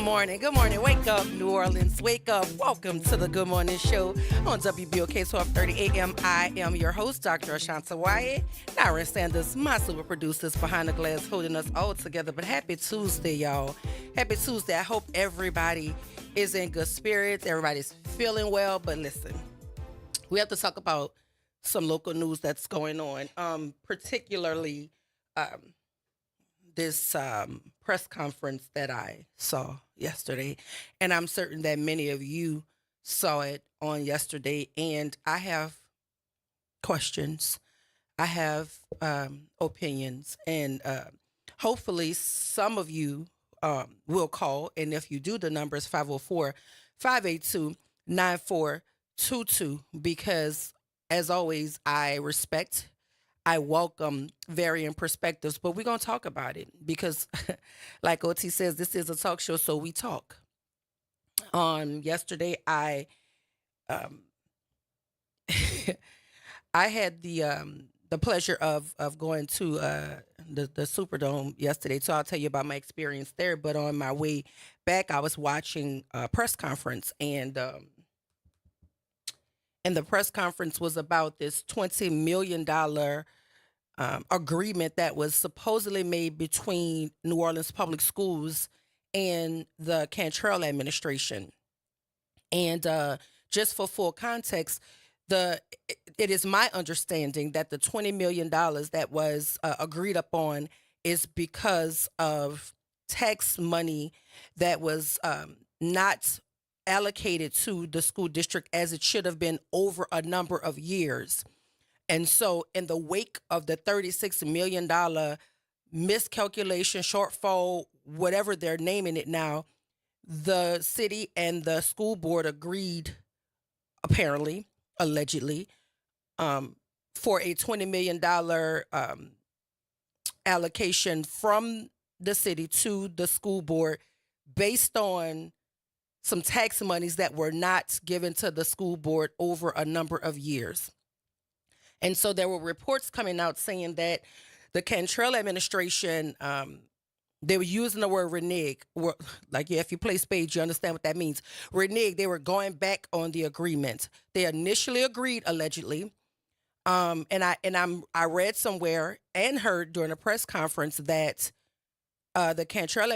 Good morning. Wake up, New Orleans. Wake up. Welcome to the Good Morning Show on WBOK 1230 AM. I am your host, Dr. Ashanta Wyatt. Nara Sanders, my super producers behind the glass, holding us all together. But happy Tuesday, y'all. Happy Tuesday. I hope everybody is in good spirits. Everybody's feeling well. But listen, we have to talk about some local news that's going on, particularly this press conference that I saw yesterday. And I'm certain that many of you saw it on yesterday. And I have questions. I have opinions. And hopefully some of you will call. And if you do, the number is 504-582-9422. Because as always, I welcome varying perspectives, but we're going to talk about it because, like OT says, this is a talk show, so we talk. On yesterday, I I had the pleasure of going to the Superdome yesterday, so I'll tell you about my experience there. But on my way back, I was watching a press conference, and the press conference was about this $20 million agreement that was supposedly made between New Orleans Public Schools and the Cantrell administration. And just for full context, it is my understanding that the $20 million that was agreed upon is because of tax money that was not allocated to the school district as it should have been over a number of years. And so in the wake of the $36 million miscalculation, shortfall, whatever they're naming it now, the city and the school board agreed, apparently, allegedly, for a $20 million allocation from the city to the school board based on some tax monies that were not given to the school board over a number of years. And so there were reports coming out saying that the Cantrell administration, they were using the word renege. Like, yeah, if you play spades, you understand what that means. Renege, they were going back on the agreement. They initially agreed, allegedly. And I read somewhere and heard during a press conference that the Cantrell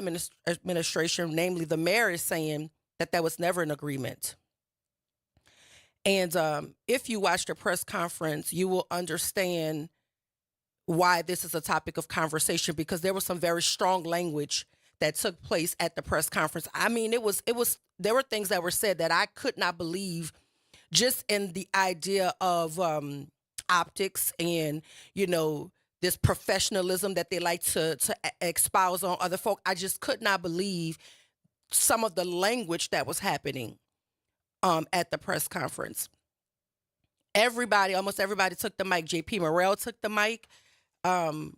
administration, namely the mayor, is saying that was never an agreement. And if you watched the press conference, you will understand why this is a topic of conversation, because there was some very strong language that took place at the press conference. I mean, there were things that were said that I could not believe, just in the idea of optics and, this professionalism that they like to espouse on other folk. I just could not believe some of the language that was happening at the press conference. Almost everybody took the mic. JP Morrell took the mic. I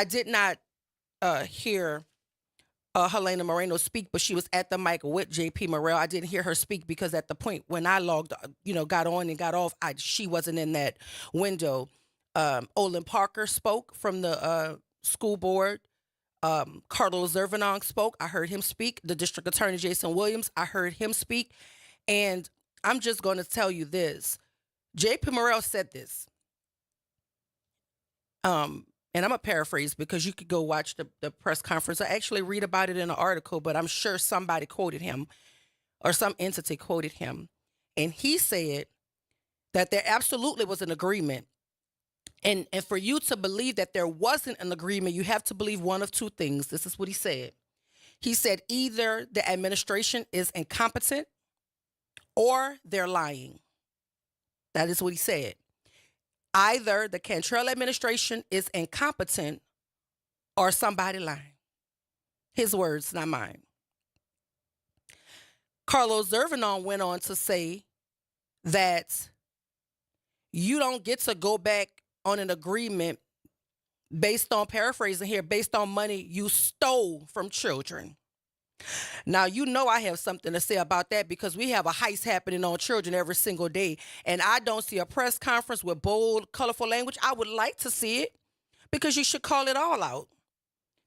did not hear Helena Moreno speak, but she was at the mic with JP Morrell. I didn't hear her speak because at the point when I got on and got off, she wasn't in that window. Olin Parker spoke from the school board. Carlos Zervinong spoke. I heard him speak. The district attorney, Jason Williams, I heard him speak. And I'm just going to tell you this. JP Morrell said this. And I'm going to paraphrase because you could go watch the press conference. I actually read about it in an article, but I'm sure somebody quoted him or some entity quoted him. And he said that there absolutely was an agreement. And for you to believe that there wasn't an agreement, you have to believe one of two things. This is what he said. He said either the administration is incompetent or they're lying. That is what he said. Either the Cantrell administration is incompetent or somebody lying. His words, not mine. Carlos Zervinong went on to say that you don't get to go back on an agreement based on, paraphrasing here, based on money you stole from children. Now, I have something to say about that because we have a heist happening on children every single day. And I don't see a press conference with bold, colorful language. I would like to see it because you should call it all out.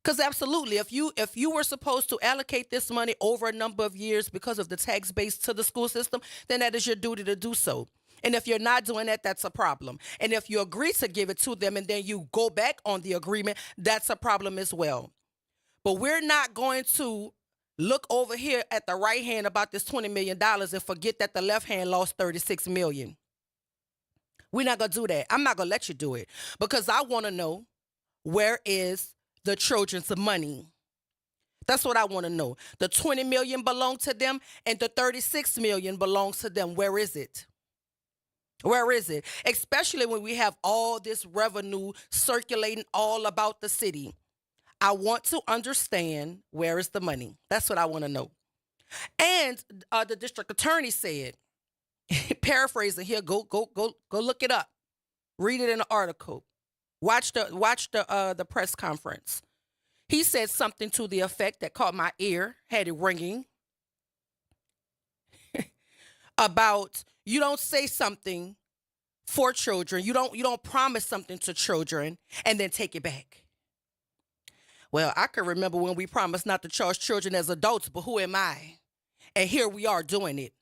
Because absolutely, if you were supposed to allocate this money over a number of years because of the tax base to the school system, then that is your duty to do so. And if you're not doing that, that's a problem. And if you agree to give it to them and then you go back on the agreement, that's a problem as well. But we're not going to look over here at the right hand about this $20 million and forget that the left hand lost $36 million. We're not going to do that. I'm not going to let you do it because I want to know, where is the children's money? That's what I want to know. The $20 million belong to them and the $36 million belongs to them. Where is it? Where is it? Especially when we have all this revenue circulating all about the city. I want to understand, where is the money? That's what I want to know. And the district attorney said, paraphrasing here, go look it up. Read it in the article. Watch the press conference. He said something to the effect that caught my ear, had it ringing, about you don't say something for children, you don't promise something to children and then take it back. Well, I can remember when we promised not to charge children as adults, but who am I? And here we are doing it.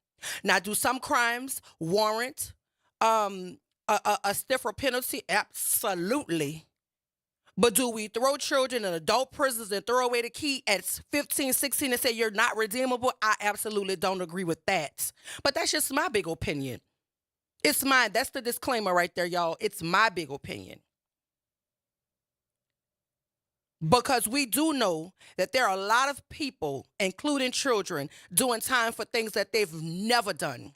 Now, do some crimes warrant a stiffer penalty? Absolutely. But do we throw children in adult prisons and throw away the key at 15, 16 and say you're not redeemable? I absolutely don't agree with that. But that's just my big opinion. It's mine. That's the disclaimer right there, y'all. It's my big opinion. Because we do know that there are a lot of people, including children, doing time for things that they've never done.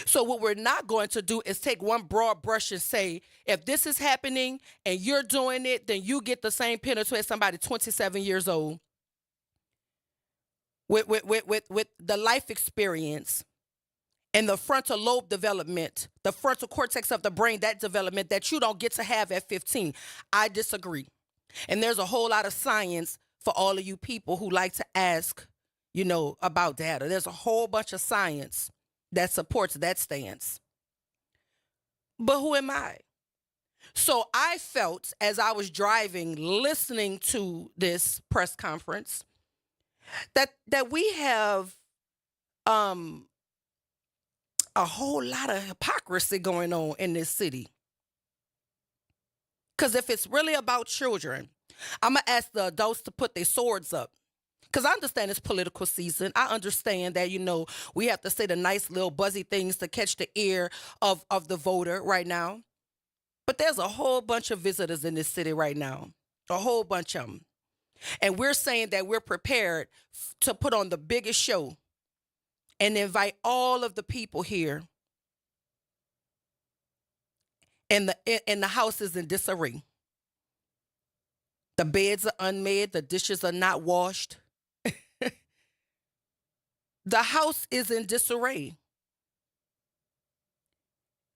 So what we're not going to do is take one broad brush and say, if this is happening and you're doing it, then you get the same penalty as somebody 27 years old with the life experience and the frontal lobe development, the frontal cortex of the brain, that development that you don't get to have at 15. I disagree. And there's a whole lot of science for all of you people who like to ask, about data. There's a whole bunch of science that supports that stance. But who am I? So I felt, as I was driving, listening to this press conference, that we have a whole lot of hypocrisy going on in this city. Because if it's really about children, I'm going to ask the adults to put their swords up. Because I understand it's political season. I understand that, we have to say the nice little buzzy things to catch the ear of the voter right now. But there's a whole bunch of visitors in this city right now. A whole bunch of them. And we're saying that we're prepared to put on the biggest show and invite all of the people here. And the house is in disarray. The beds are unmade. The dishes are not washed. The house is in disarray.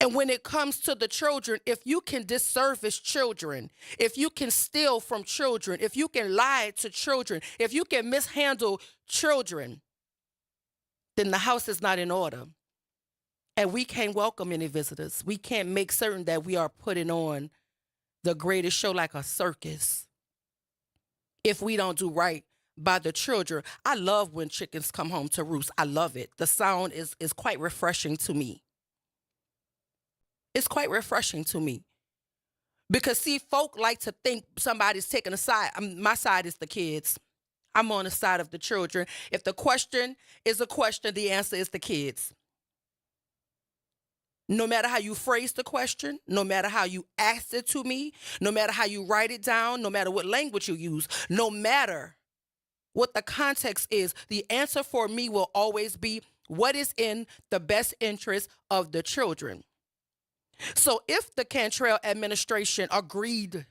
And when it comes to the children, if you can disservice children, if you can steal from children, if you can lie to children, if you can mishandle children, then the house is not in order. And we can't welcome any visitors. We can't make certain that we are putting on the greatest show like a circus if we don't do right by the children. I love when chickens come home to roost. I love it. The sound is quite refreshing to me. It's quite refreshing to me. Because, see, folk like to think somebody's taking a side. My side is the kids. I'm on the side of the children. If the question is a question, the answer is the kids. No matter how you phrase the question, no matter how you ask it to me, no matter how you write it down, no matter what language you use, no matter what the context is, the answer for me will always be what is in the best interest of the children. So if the Cantrell administration agreed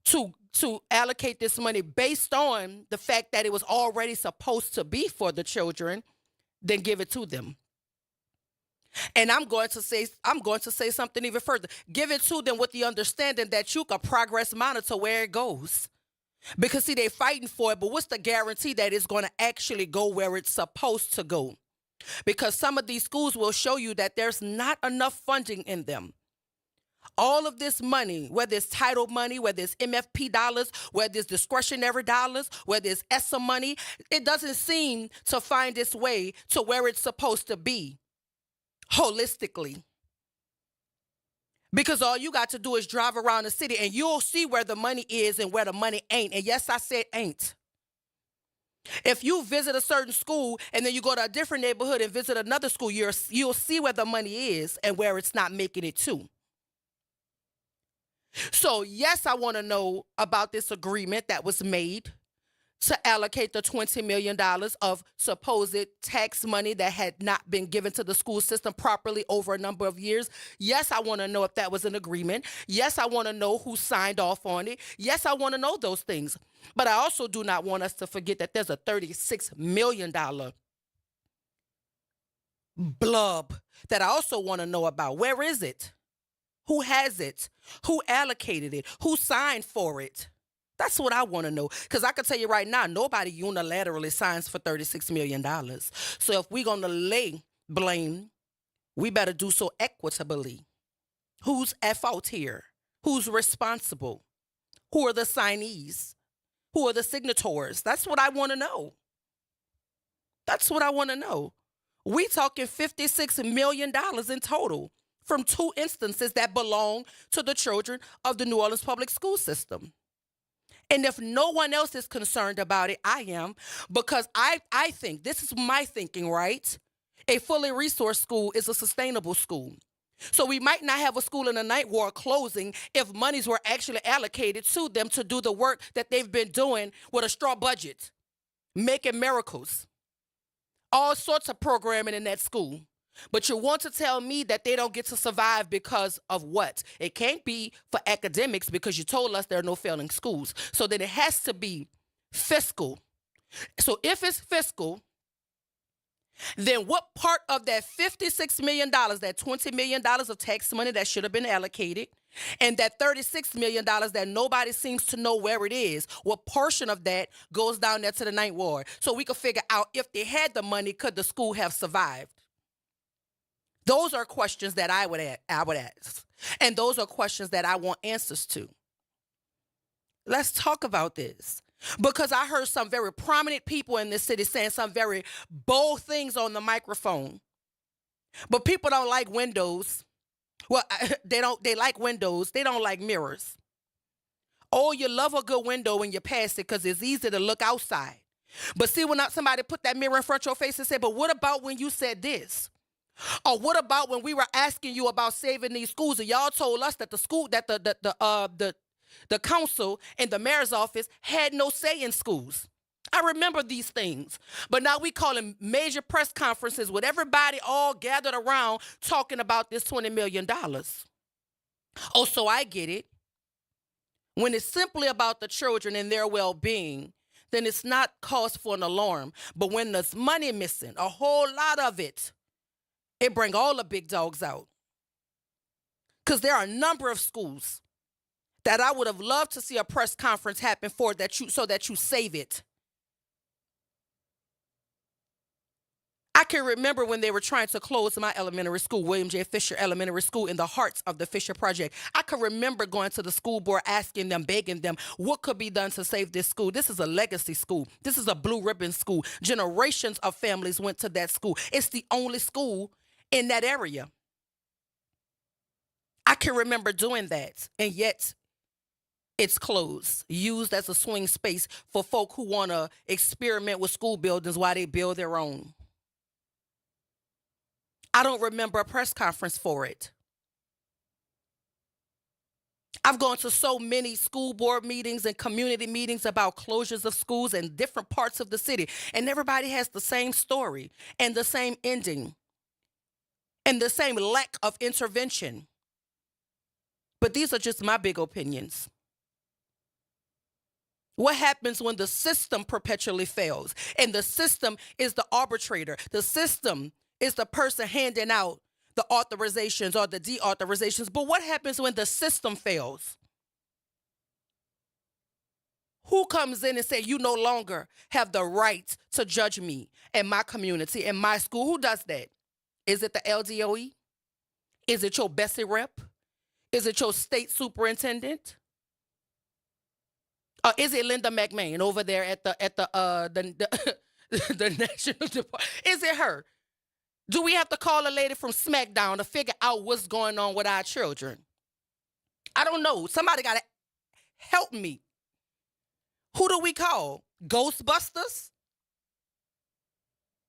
to allocate this money based on the fact that it was already supposed to be for the children, then give it to them. And I'm going to say something even further. Give it to them with the understanding that you can progress monitor where it goes. Because, see, they're fighting for it, but what's the guarantee that it's going to actually go where it's supposed to go? Because some of these schools will show you that there's not enough funding in them. All of this money, whether it's title money, whether it's MFP dollars, whether it's discretionary dollars, whether it's ESSA money, it doesn't seem to find its way to where it's supposed to be holistically. Because all you got to do is drive around the city and you'll see where the money is and where the money ain't. And yes, I said ain't. If you visit a certain school and then you go to a different neighborhood and visit another school, you'll see where the money is and where it's not making it to. So yes, I want to know about this agreement that was made to allocate the $20 million of supposed tax money that had not been given to the school system properly over a number of years. Yes, I want to know if that was an agreement. Yes, I want to know who signed off on it. Yes, I want to know those things. But I also do not want us to forget that there's a $36 million blub that I also want to know about. Where is it? Who has it? Who allocated it? Who signed for it? That's what I want to know. Because I can tell you right now, nobody unilaterally signs for $36 million. So if we're going to lay blame, we better do so equitably. Who's at fault here? Who's responsible? Who are the signees? Who are the signatories? That's what I want to know. That's what I want to know. We talking $56 million in total from 2 instances that belong to the children of the New Orleans public school system. And if no one else is concerned about it, I am, because I think, this is my thinking, right? A fully resourced school is a sustainable school. So we might not have a school in the Ninth Ward closing if monies were actually allocated to them to do the work that they've been doing with a straw budget, making miracles, all sorts of programming in that school. But you want to tell me that they don't get to survive because of what? It can't be for academics because you told us there are no failing schools. So then it has to be fiscal. So if it's fiscal, then what part of that $56 million, that $20 million of tax money that should have been allocated, and that $36 million that nobody seems to know where it is, what portion of that goes down there to the Ninth Ward? So we could figure out if they had the money, could the school have survived? Those are questions that I would ask. And those are questions that I want answers to. Let's talk about this. Because I heard some very prominent people in this city saying some very bold things on the microphone. But people don't like windows. Well, they like windows. They don't like mirrors. Oh, you love a good window when you pass it because it's easy to look outside. But see, when somebody put that mirror in front of your face and said, but what about when you said this? Or what about when we were asking you about saving these schools and y'all told us that the school, that the council and the mayor's office had no say in schools? I remember these things. But now we call them major press conferences with everybody all gathered around talking about this $20 million. Oh, so I get it. When it's simply about the children and their well-being, then it's not cause for an alarm. But when there's money missing, a whole lot of it, it bring all the big dogs out. Because there are a number of schools that I would have loved to see a press conference happen for, so that you save it. I can remember when they were trying to close my elementary school, William J. Fisher Elementary School, in the heart of the Fisher Project. I can remember going to the school board, asking them, begging them, what could be done to save this school? This is a legacy school. This is a blue ribbon school. Generations of families went to that school. It's the only school in that area. I can remember doing that, and yet it's closed, used as a swing space for folk who want to experiment with school buildings while they build their own. I don't remember a press conference for it. I've gone to so many school board meetings and community meetings about closures of schools in different parts of the city, and everybody has the same story and the same ending and the same lack of intervention. But these are just my big opinions. What happens when the system perpetually fails? And the system is the arbitrator. The system is the person handing out the authorizations or the deauthorizations. But what happens when the system fails? Who comes in and says, you no longer have the right to judge me and my community and my school? Who does that? Is it the LDOE? Is it your Bessie rep? Is it your state superintendent? Is it Linda McMahon over there at the the National Department? Is it her? Do we have to call a lady from SmackDown to figure out what's going on with our children? I don't know. Somebody got to help me. Who do we call? Ghostbusters?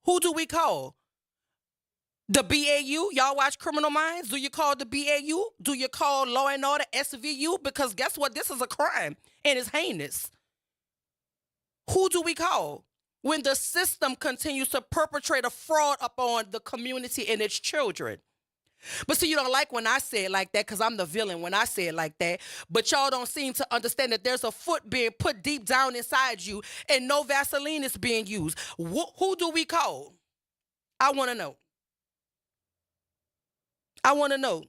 Who do we call? The BAU? Y'all watch Criminal Minds? Do you call the BAU? Do you call Law and Order SVU? Because guess what? This is a crime and it's heinous. Who do we call when the system continues to perpetrate a fraud upon the community and its children? But see, you don't like when I say it like that because I'm the villain when I say it like that. But y'all don't seem to understand that there's a foot being put deep down inside you and no Vaseline is being used. Who do we call? I want to know. I want to know.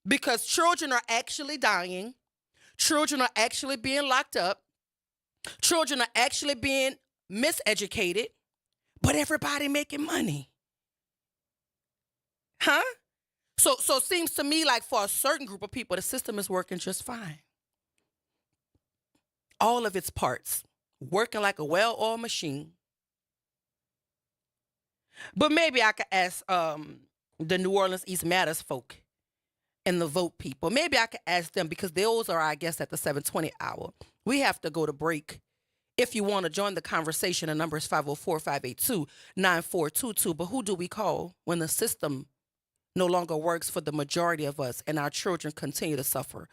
Because children are actually dying. Children are actually being locked up. Children are actually being miseducated. But everybody making money. Huh? So it seems to me like for a certain group of people, the system is working just fine. All of its parts working like a well-oiled machine. But maybe I could ask the New Orleans East Matters folk and the vote people. Maybe I could ask them because those are, I guess, at the 7:20 hour. We have to go to break. If you want to join the conversation, the number is 504-582-9422. But who do we call when the system no longer works for the majority of us and our children continue to suffer?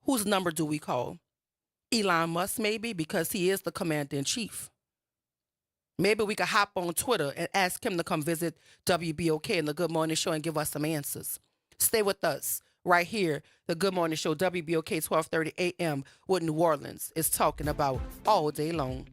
Whose number do we call? Elon Musk, maybe, because he is the commander-in-chief. Maybe we could hop on Twitter and ask him to come visit WBOK and the Good Morning Show and give us some answers. Stay with us right here. The Good Morning Show, WBOK 1230 a.m. what New Orleans is talking about all day long.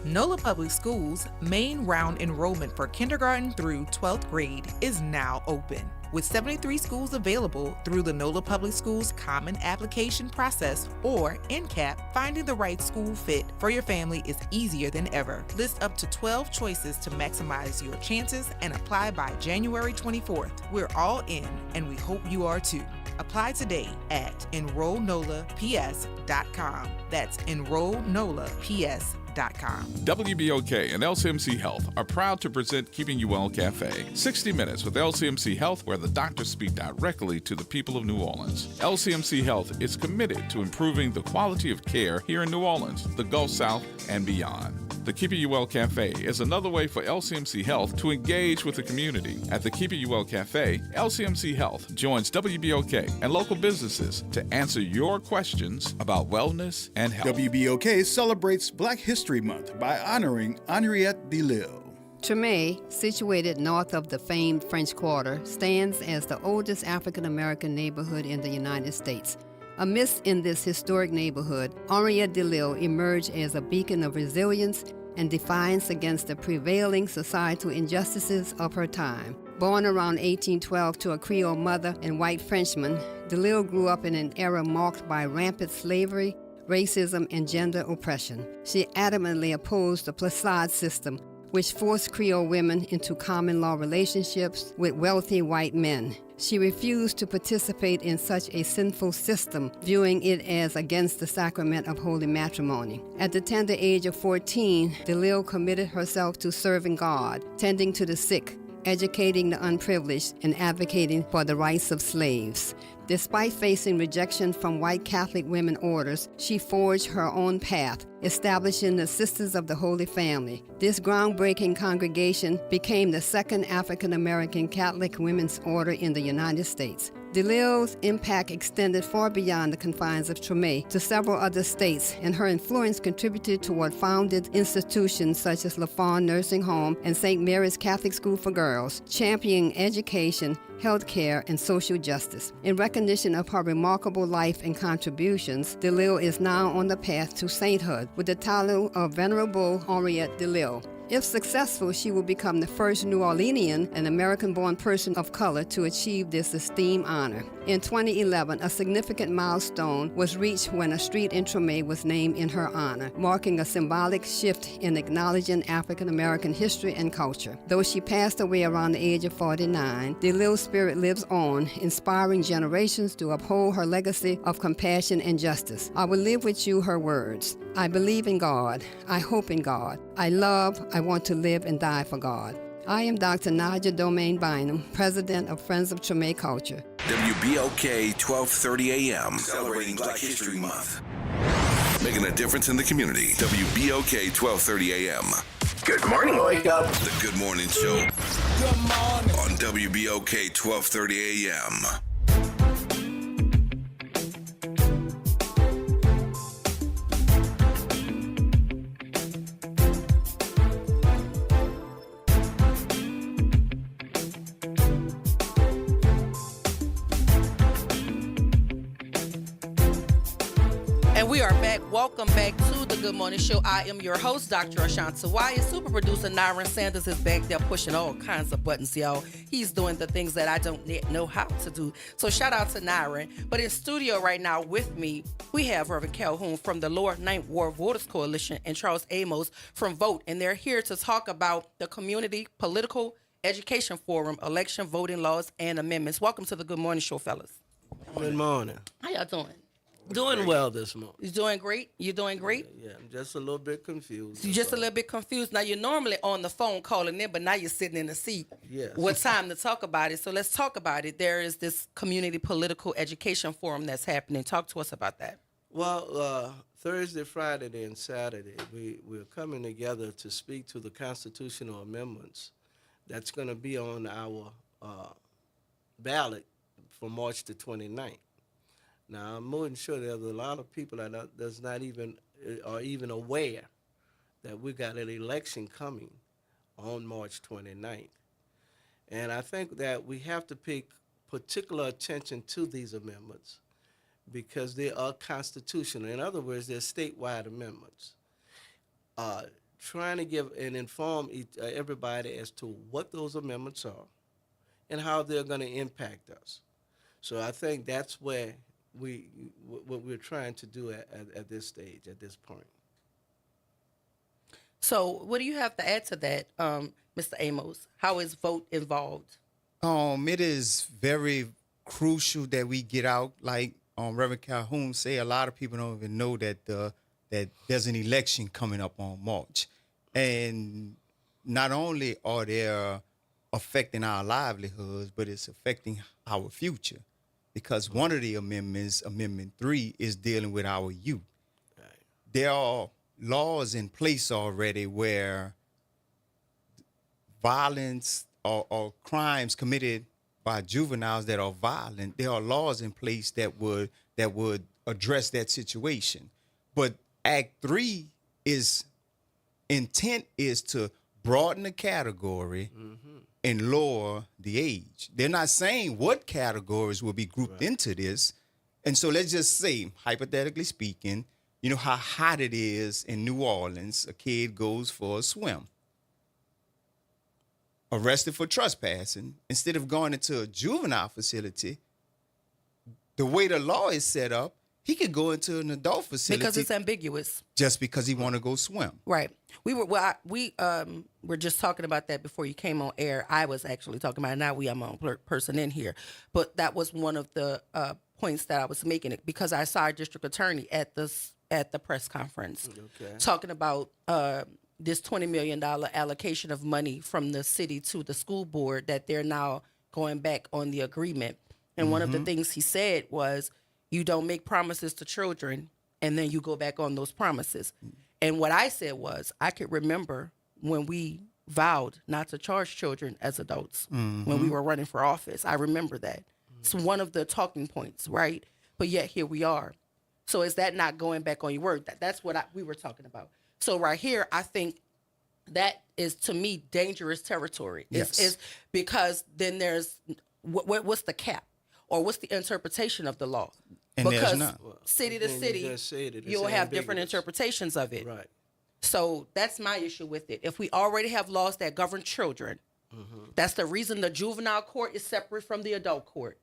NOLA Public Schools' main round enrollment for kindergarten through 12th grade is now open. With 73 schools available through the NOLA Public Schools Common Application Process, or NCAP, finding the right school fit for your family is easier than ever. List up to 12 choices to maximize your chances and apply by January 24th. We're all in, and we hope you are too. Apply today at enrollnolaps.com. That's enrollnolaps.com. WBOK and LCMC Health are proud to present Keeping You Well Cafe. 60 Minutes with LCMC Health, where the doctors speak directly to the people of New Orleans. LCMC Health is committed to improving the quality of care here in New Orleans, the Gulf South, and beyond. The Keeping You Well Cafe is another way for LCMC Health to engage with the community. At the Keeping You Well Cafe, LCMC Health joins WBOK and local businesses to answer your questions about wellness and health. WBOK celebrates Black History Month by honoring Henriette DeLille. Treme, situated north of the famed French Quarter, stands as the oldest African-American neighborhood in the United States. Amidst in this historic neighborhood, Henriette DeLille emerged as a beacon of resilience and defiance against the prevailing societal injustices of her time. Born around 1812 to a Creole mother and white Frenchman, DeLille grew up in an era marked by rampant slavery, racism, and gender oppression. She adamantly opposed the Placide system, which forced Creole women into common law relationships with wealthy white men. She refused to participate in such a sinful system, viewing it as against the sacrament of holy matrimony. At the tender age of 14, DeLille committed herself to serving God, tending to the sick, educating the unprivileged, and advocating for the rights of slaves. Despite facing rejection from white Catholic women orders, she forged her own path, establishing the Sisters of the Holy Family. This groundbreaking congregation became the second African-American Catholic women's order in the United States. DeLille's impact extended far beyond the confines of Treme to several other states, and her influence contributed toward founded institutions such as LaFawn Nursing Home and St. Mary's Catholic School for Girls, championing education, health care, and social justice. In recognition of her remarkable life and contributions, DeLille is now on the path to sainthood with the title of Venerable Henriette DeLille. If successful, she will become the first New Orleanian and American-born person of color to achieve this esteemed honor. In 2011, a significant milestone was reached when a street in Treme was named in her honor, marking a symbolic shift in acknowledging African-American history and culture. Though she passed away around the age of 49, DeLille's spirit lives on, inspiring generations to uphold her legacy of compassion and justice. I will live with you her words. I believe in God. I hope in God. I want to live and die for God. I am Dr. Naja Domain Bynum, President of Friends of Treme Culture. WBOK 1230 AM, celebrating Black History Month. Making a difference in the community. WBOK 1230 AM. Good morning, wake up. The Good Morning Show. Good morning. On WBOK 1230 AM. And we are back. Welcome back to the Good Morning Show. I am your host, Dr. Ashanta Wyatt. Super producer Nyron Sanders is back there pushing all kinds of buttons, y'all. He's doing the things that I don't yet know how to do. So shout out to Nyron. But in studio right now with me, we have Reverend Calhoun from the Lower Ninth Ward Voters Coalition and Charles Amos from Vote. And they're here to talk about the Community Political Education Forum, election voting laws and amendments. Welcome to the Good Morning Show, fellas. Good morning. How y'all doing? Doing well this morning. You doing great? You doing great? Yeah, I'm just a little bit confused. You're just a little bit confused. Now, you're normally on the phone calling in, but now you're sitting in the seat. Yes. What time to talk about it? So let's talk about it. There is this Community Political Education Forum that's happening. Talk to us about that. Well, Thursday, Friday, and Saturday, we're coming together to speak to the constitutional amendments that's going to be on our ballot for March the 29th. Now, I'm more than sure there's a lot of people that are even aware that we got an election coming on March 29th. And I think that we have to pay particular attention to these amendments because they are constitutional. In other words, they're statewide amendments. Trying to give and inform everybody as to what those amendments are and how they're going to impact us. So I think that's where what we're trying to do at this stage, at this point. So what do you have to add to that, Mr. Amos? How is Vote involved? It is very crucial that we get out. Like Reverend Calhoun say, a lot of people don't even know that that there's an election coming up on March. And not only are they affecting our livelihoods, but it's affecting our future. Because one of the amendments, Amendment 3, is dealing with our youth. Right. There are laws in place already where violence or crimes committed by juveniles that are violent, there are laws in place that would address that situation. But Act 3 intent is to broaden the category and lower the age. They're not saying what categories will be grouped into this. And so let's just say, hypothetically speaking, you know how hot it is in New Orleans. A kid goes for a swim, arrested for trespassing. Instead of going into a juvenile facility, the way the law is set up, he could go into an adult facility Because it's ambiguous. just because he want to go swim. Right. We were just talking about that before you came on air. I was actually talking about it. Now I'm on person in here. But that was one of the points that I was making it because I saw our district attorney at the press conference talking about this $20 million allocation of money from the city to the school board that they're now going back on the agreement. And one of the things he said was, you don't make promises to children and then you go back on those promises. And what I said was, I could remember when we vowed not to charge children as adults when we were running for office. I remember that. It's one of the talking points, right? But yet here we are. So is that not going back on your word? That's what we were talking about. So right here, I think that is, to me, dangerous territory. Is because then there's what's the cap, or what's the interpretation of the law? And there's because none. city to Then you city, just said it. It's you'll have different ambiguous. interpretations of it. Right. So that's my issue with it. If we already have laws that govern children, that's the reason the juvenile court is separate from the adult court.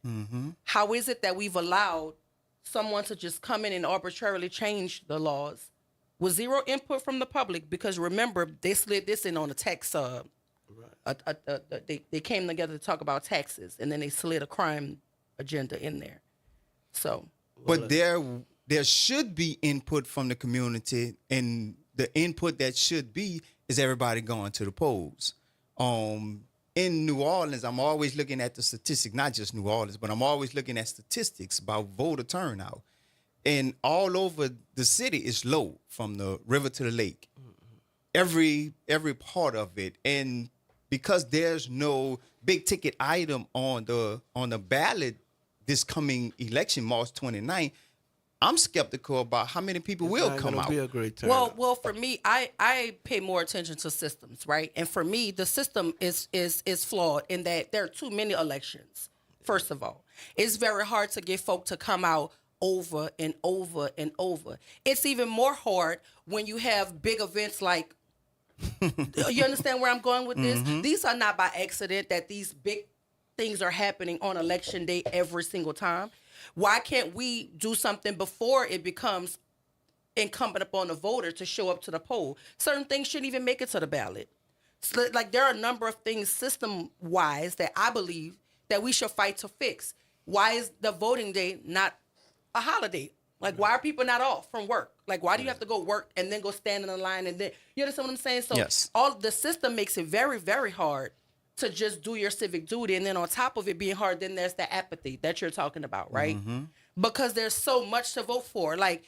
How is it that we've allowed someone to just come in and arbitrarily change the laws with zero input from the public? Because remember, they slid this in on a tax. They came together to talk about taxes, and then they slid a crime agenda in there. So, But there should be input from the community, and the input that should be is everybody going to the polls. In New Orleans, I'm always looking at the statistics, not just New Orleans, but I'm always looking at statistics about voter turnout. And all over the city is low, from the river to the lake. Every part of it. And because there's no big ticket item on the ballot this coming election, March 29th, I'm skeptical about how many people will It's not come gonna out. be a great turnout. well, for me, I pay more attention to systems, right? And for me, the system is flawed in that there are too many elections. First of all, it's very hard to get folk to come out over and over and over. It's even more hard when you have big events like. You understand where I'm going with this? These are not by accident that these big things are happening on election day every single time. Why can't we do something before it becomes incumbent upon the voter to show up to the poll? Certain things shouldn't even make it to the ballot. So, like, there are a number of things system-wise that I believe that we should fight to fix. Why is the voting day not a holiday? Like, why are people not off from work? Like, why do you have to go work and then go stand in the line and then, you understand what I'm saying? So Yes. all the system makes it very, very hard to just do your civic duty. And then on top of it being hard, then there's the apathy that you're talking about, right? Because there's so much to vote for. Like,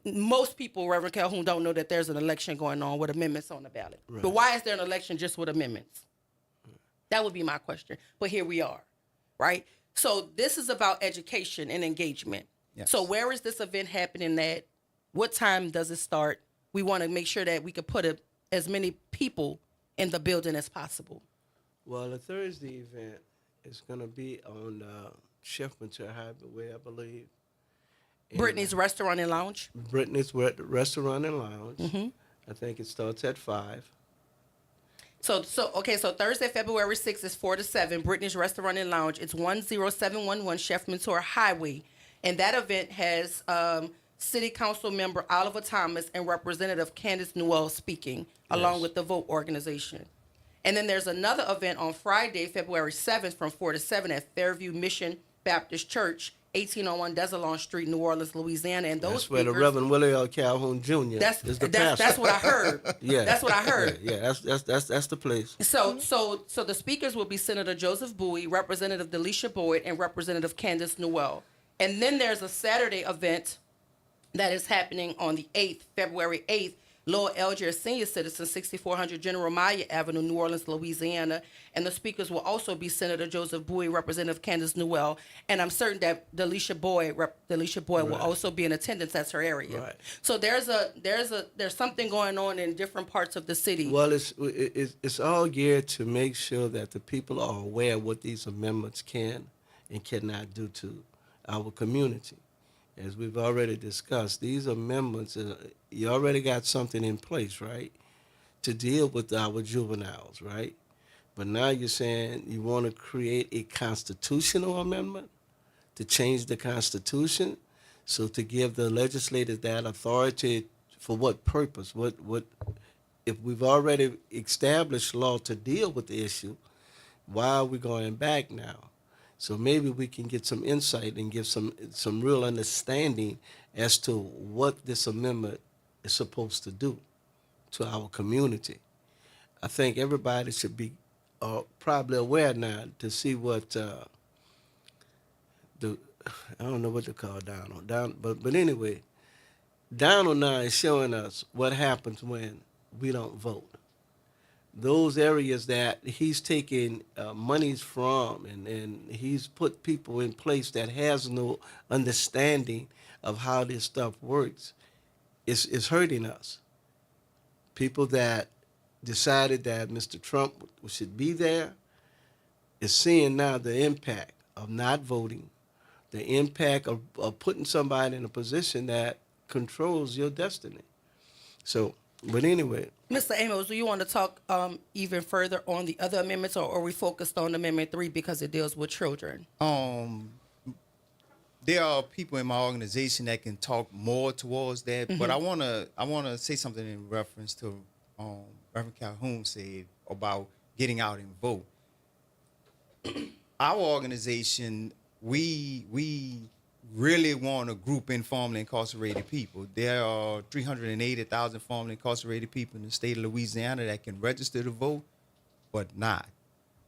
most people, Reverend Calhoun, don't know that there's an election going on with amendments on the ballot. But why is there an election just with amendments? That would be my question. But here we are, right? So this is about education and engagement. Yes. So where is this event happening at? What time does it start? We want to make sure that we could put as many people in the building as possible. Well, the Thursday event is going to be on Chef Mature Highway, I believe. And, Brittany's Restaurant and Lounge. Brittany's Restaurant and Lounge. I think it starts at 5. So Thursday, February 6th is 4 to 7, Brittany's Restaurant and Lounge. It's 10711 Chef Mentor Highway. And that event has City Council member Oliver Thomas and Representative Candace Newell speaking, along with the Vote organization. And then there's another event on Friday, February 7th from 4 to 7 at Fairview Mission Baptist Church, 1801 Desalon Street, New Orleans, Louisiana. And those That's where the speakers- Reverend Willie L. Calhoun Jr. is the pastor. That's what I heard. Yeah, That's what I heard. Yeah, that's the place. So the speakers will be Senator Joseph Bowie, Representative Delisha Boyd, and Representative Candace Newell. And then there's a Saturday event that is happening on the 8th, February 8th, Lowell Algier Senior Citizen, 6400 General Maya Avenue, New Orleans, Louisiana. And the speakers will also be Senator Joseph Bowie, Representative Candace Newell, and I'm certain that Delisha Boyd will also be in attendance. That's her area. Right. So there's something going on in different parts of the city. Well, it's all geared to make sure that the people are aware of what these amendments can and cannot do to our community. As we've already discussed, these amendments, you already got something in place, right, to deal with our juveniles, right? But now you're saying you want to create a constitutional amendment to change the Constitution, so to give the legislators that authority for what purpose? What if we've already established law to deal with the issue, why are we going back now? So maybe we can get some insight and give some real understanding as to what this amendment is supposed to do to our community. I think everybody should be probably aware now to see what I don't know what to call but anyway, Donald now is showing us what happens when we don't vote. those areas that he's taking monies from, and he's put people in place that has no understanding of how this stuff works, is hurting us. People that decided that Mr. Trump should be there is seeing now the impact of not voting, the impact of putting somebody in a position that controls your destiny. So, but anyway, Mr. Amos, do you want to talk even further on the other amendments, or are we focused on Amendment 3 because it deals with children? There are people in my organization that can talk more towards that, but I wanna say something in reference to Reverend Calhoun said about getting out and vote. Our organization, we really want to group in formerly incarcerated people. There are 380,000 formerly incarcerated people in the state of Louisiana that can register to vote, but not.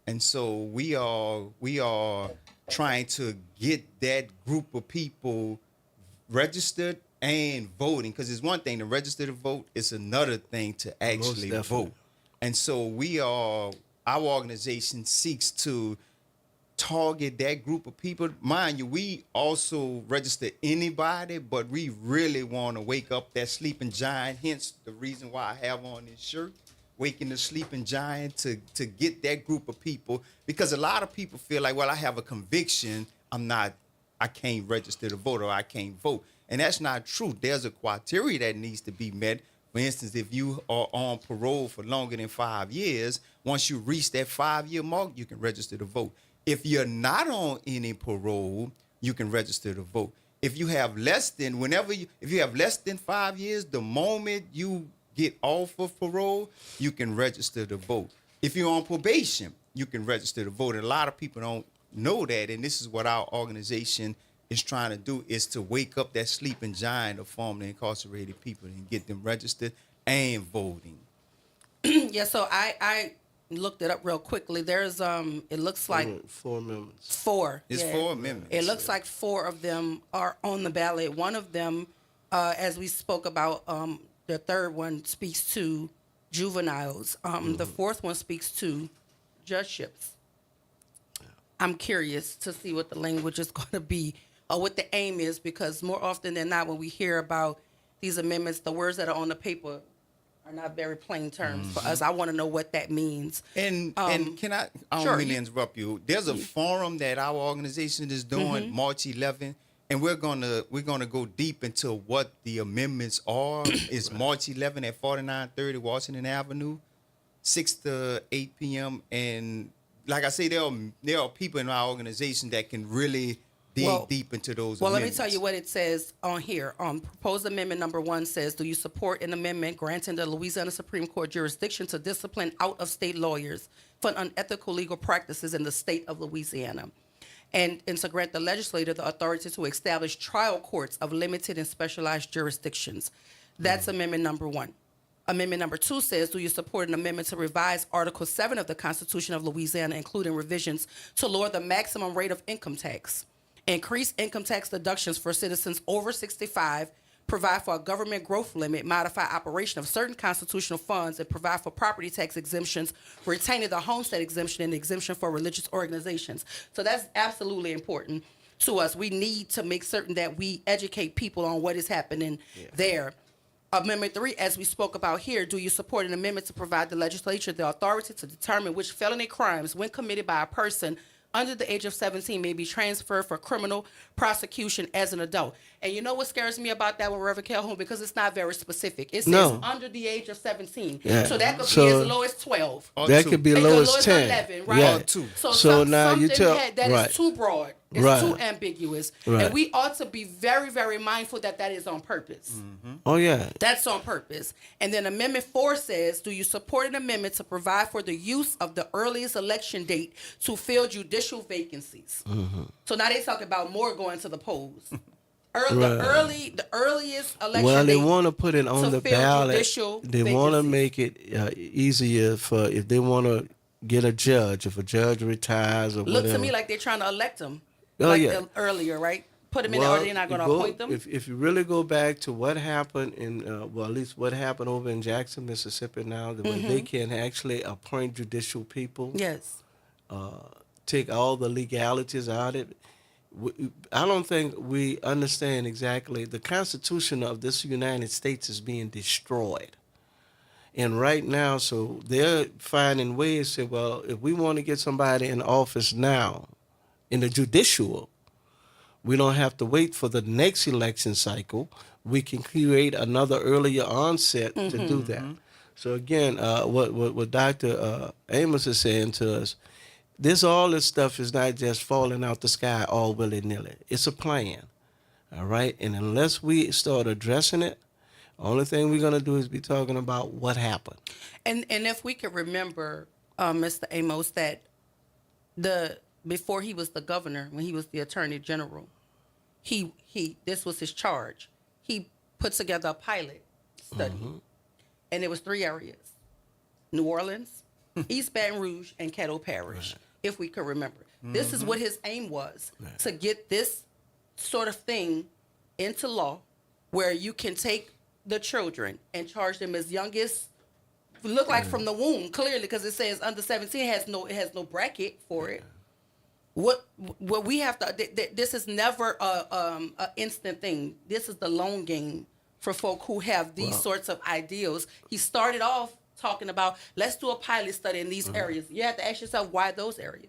And so we are trying to get that group of people registered and voting, because it's one thing to register to vote, it's another thing to actually vote. And so our organization seeks to target that group of people. Mind you, we also register anybody, but we really want to wake up that sleeping giant, hence the reason why I have on this shirt, waking the sleeping giant, to get that group of people, because a lot of people feel like, well, I have a conviction, I can't register to vote, or I can't vote. And that's not true. There's a criteria that needs to be met. For instance, if you are on parole for longer than 5 years, once you reach that 5-year mark, you can register to vote. If you're not on any parole, you can register to vote. If you have less than, if you have less than 5 years, the moment you get off of parole, you can register to vote. If you're on probation, you can register to vote. And a lot of people don't know that, and this is what our organization is trying to do, is to wake up that sleeping giant of formerly incarcerated people and get them registered and voting. Yeah, so I looked it up real quickly. There's it looks like 4 amendments. 4. It's 4 amendments. It looks like 4 of them are on the ballot. One of them, as we spoke about, the third one speaks to juveniles. The fourth one speaks to judgeships. I'm curious to see what the language is going to be, or what the aim is, because more often than not, when we hear about these amendments, the words that are on the paper are not very plain terms for us. I want to know what that means. And can I don't sure, mean to interrupt you. There's a forum that our organization is doing March 11th, and we're gonna go deep into what the amendments are. It's March 11th at 4930 Washington Avenue, 6 to 8 p.m. And like I say, there are people in our organization that can really dig deep into those Well, let me amendments. tell you what it says on here. Proposed amendment number 1 says, do you support an amendment granting the Louisiana Supreme Court jurisdiction to discipline out-of-state lawyers for unethical legal practices in the state of Louisiana? And to grant the legislator the authority to establish trial courts of limited and specialized jurisdictions. That's amendment number 1. Amendment number 2 says, do you support an amendment to revise Article 7 of the Constitution of Louisiana, including revisions to lower the maximum rate of income tax, increase income tax deductions for citizens over 65, provide for a government growth limit, modify operation of certain constitutional funds, and provide for property tax exemptions, retaining the homestead exemption and exemption for religious organizations? So that's absolutely important to us. We need to make certain that we educate people on what is happening there. Amendment 3, as we spoke about here, do you support an amendment to provide the legislature the authority to determine which felony crimes, when committed by a person under the age of 17, may be transferred for criminal prosecution as an adult? And you know what scares me about that with Reverend Calhoun? Because it's not very specific. It says under the age of 17. Yeah. So that could be as low as 12. That could be low as 10. 11, right? Yeah. Or 2. So now you tell that is too broad. It's Right. too ambiguous. Right. And we ought to be very, very mindful that that is on purpose. Oh yeah. That's on purpose. And then Amendment 4 says, do you support an amendment to provide for the use of the earliest election date to fill judicial vacancies? So now they talk about more going to the polls. The earliest election Well, they date want to put it on to the fill ballot. judicial They want to vacancies. make it easier for if they want to get a judge. If a judge retires or Look whatever. to me like they're trying to elect them Oh, yeah. earlier, right? put them in there, or they're not going to appoint them? If you really go back to what happened in, at least what happened over in Jackson, Mississippi now, that when they can actually appoint judicial people, Yes. take all the legalities out of it. I don't think we understand exactly. The Constitution of this United States is being destroyed. And right now, so they're finding ways to, well, if we want to get somebody in office now, in the judicial, we don't have to wait for the next election cycle. We can create another earlier onset to do that. So again, what Dr. Amos is saying to us, all this stuff is not just falling out the sky all willy-nilly. It's a plan, all right? And unless we start addressing it, only thing we're going to do is be talking about what happened. And if we could remember, Mr. Amos, that before he was the governor, when he was the attorney general, he this was his charge. He put together a pilot study, and it was 3 areas: New Orleans, East Baton Rouge, and Caddo Parish. Right. If we could remember, this is what his aim was, to get this sort of thing into law, where you can take the children and charge them as young as look like from the womb, clearly, because it says under 17. It has no bracket for it. What we have to, this is never a instant thing. This is the long game for folk who have these sorts of ideals. He started off talking about, let's do a pilot study in these areas. You have to ask yourself, why those areas?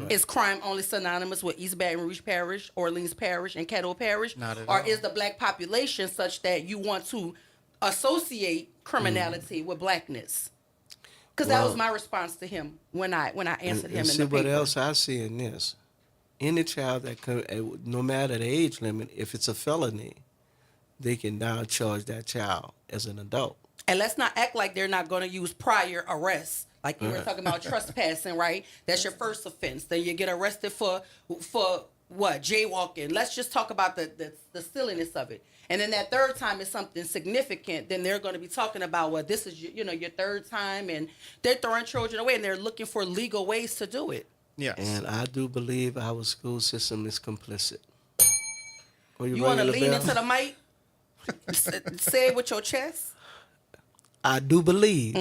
Is crime only synonymous with East Baton Rouge Parish, Orleans Parish, and Caddo Parish? Not at or all. is the black population such that you want to associate criminality with blackness? Because that was my response to him when I answered him in see the paper. what else I see in this. Any child that no matter the age limit, if it's a felony, they can now charge that child as an adult. And let's not act like they're not going to use prior arrests. Like you were talking about trespassing, right? That's your first offense. Then you get arrested for what? Jaywalking. Let's just talk about the silliness of it. And then that third time is something significant. Then they're going to be talking about, well, this is your third time, and they're throwing children away, and they're looking for legal ways to do it. Yes. And I do believe our school system is complicit. You want to lean into the mic? Say it with your chest. I do believe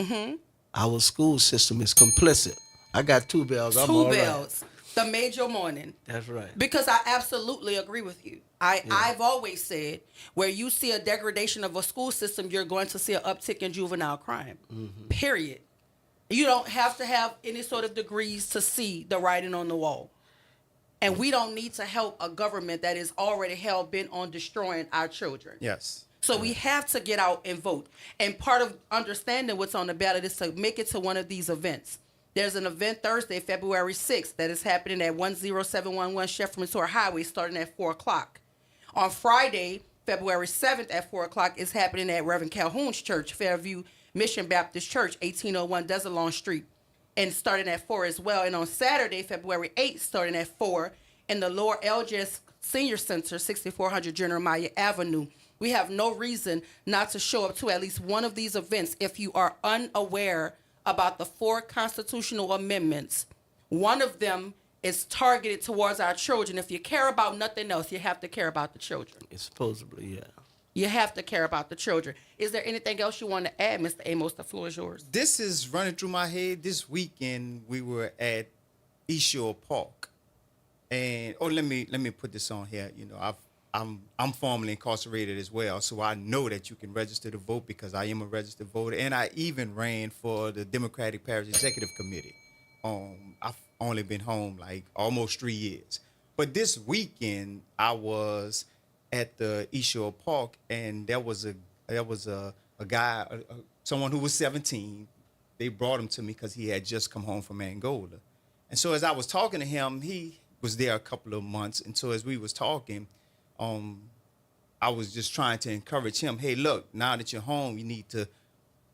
our school system is complicit. I got 2 bells. I'm all Two right. bells. The major morning. That's right. Because I absolutely agree with you. I've always said, where you see a degradation of a school system, you're going to see an uptick in juvenile crime. Period. You don't have to have any sort of degrees to see the writing on the wall. And we don't need to help a government that is already hell-bent on destroying our children. Yes. So we have to get out and vote. And part of understanding what's on the ballot is to make it to one of these events. There's an event Thursday, February 6th, that is happening at 10711 Sheffield Tour Highway, starting at 4 o'clock. On Friday, February 7th at 4 o'clock, is happening at Reverend Calhoun's Church, Fairview Mission Baptist Church, 1801 Desalon Street, and starting at 4 as well. And on Saturday, February 8th, starting at 4, in the Lower LGS Senior Center, 6400 General Maya Avenue. We have no reason not to show up to at least one of these events if you are unaware about the 4 constitutional amendments. One of them is targeted towards our children. If you care about nothing else, you have to care about the children. It's supposedly, yeah. You have to care about the children. Is there anything else you want to add, Mr. Amos? The floor is yours. This is running through my head. This weekend we were at East Shore Park, and let me put this on here. I'm formerly incarcerated as well, so I know that you can register to vote because I am a registered voter, and I even ran for the Democratic Parish Executive Committee. I've only been home like almost 3 years, but this weekend I was at the East Shore Park, and there was a guy, someone who was 17. They brought him to me because he had just come home from Angola, and so as I was talking to him, he was there a couple of months, and so as we was talking, I was just trying to encourage him. Hey, look, now that you're home, you need to,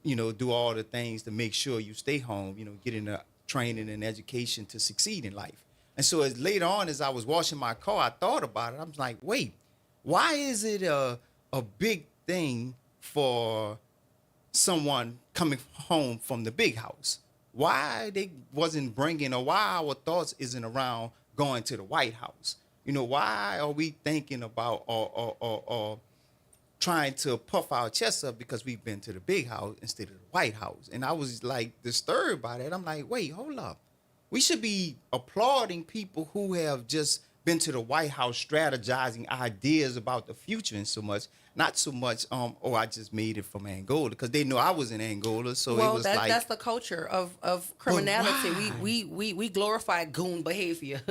do all the things to make sure you stay home. Get in the training and education to succeed in life. And so as later on, as I was washing my car, I thought about it. I was like, wait, why is it a big thing for someone coming home from the big house? Why they wasn't bringing, or why our thoughts isn't around going to the White House? You know, why are we thinking about or trying to puff our chests up because we've been to the big house instead of the White House? And I was like disturbed by that. I'm like, wait, hold up. We should be applauding people who have just been to the White House strategizing ideas about the future and so much, not so much, I just made it from Angola, because they know I was in Angola. So well, it was like, that's the culture of criminality. We glorify goon behavior.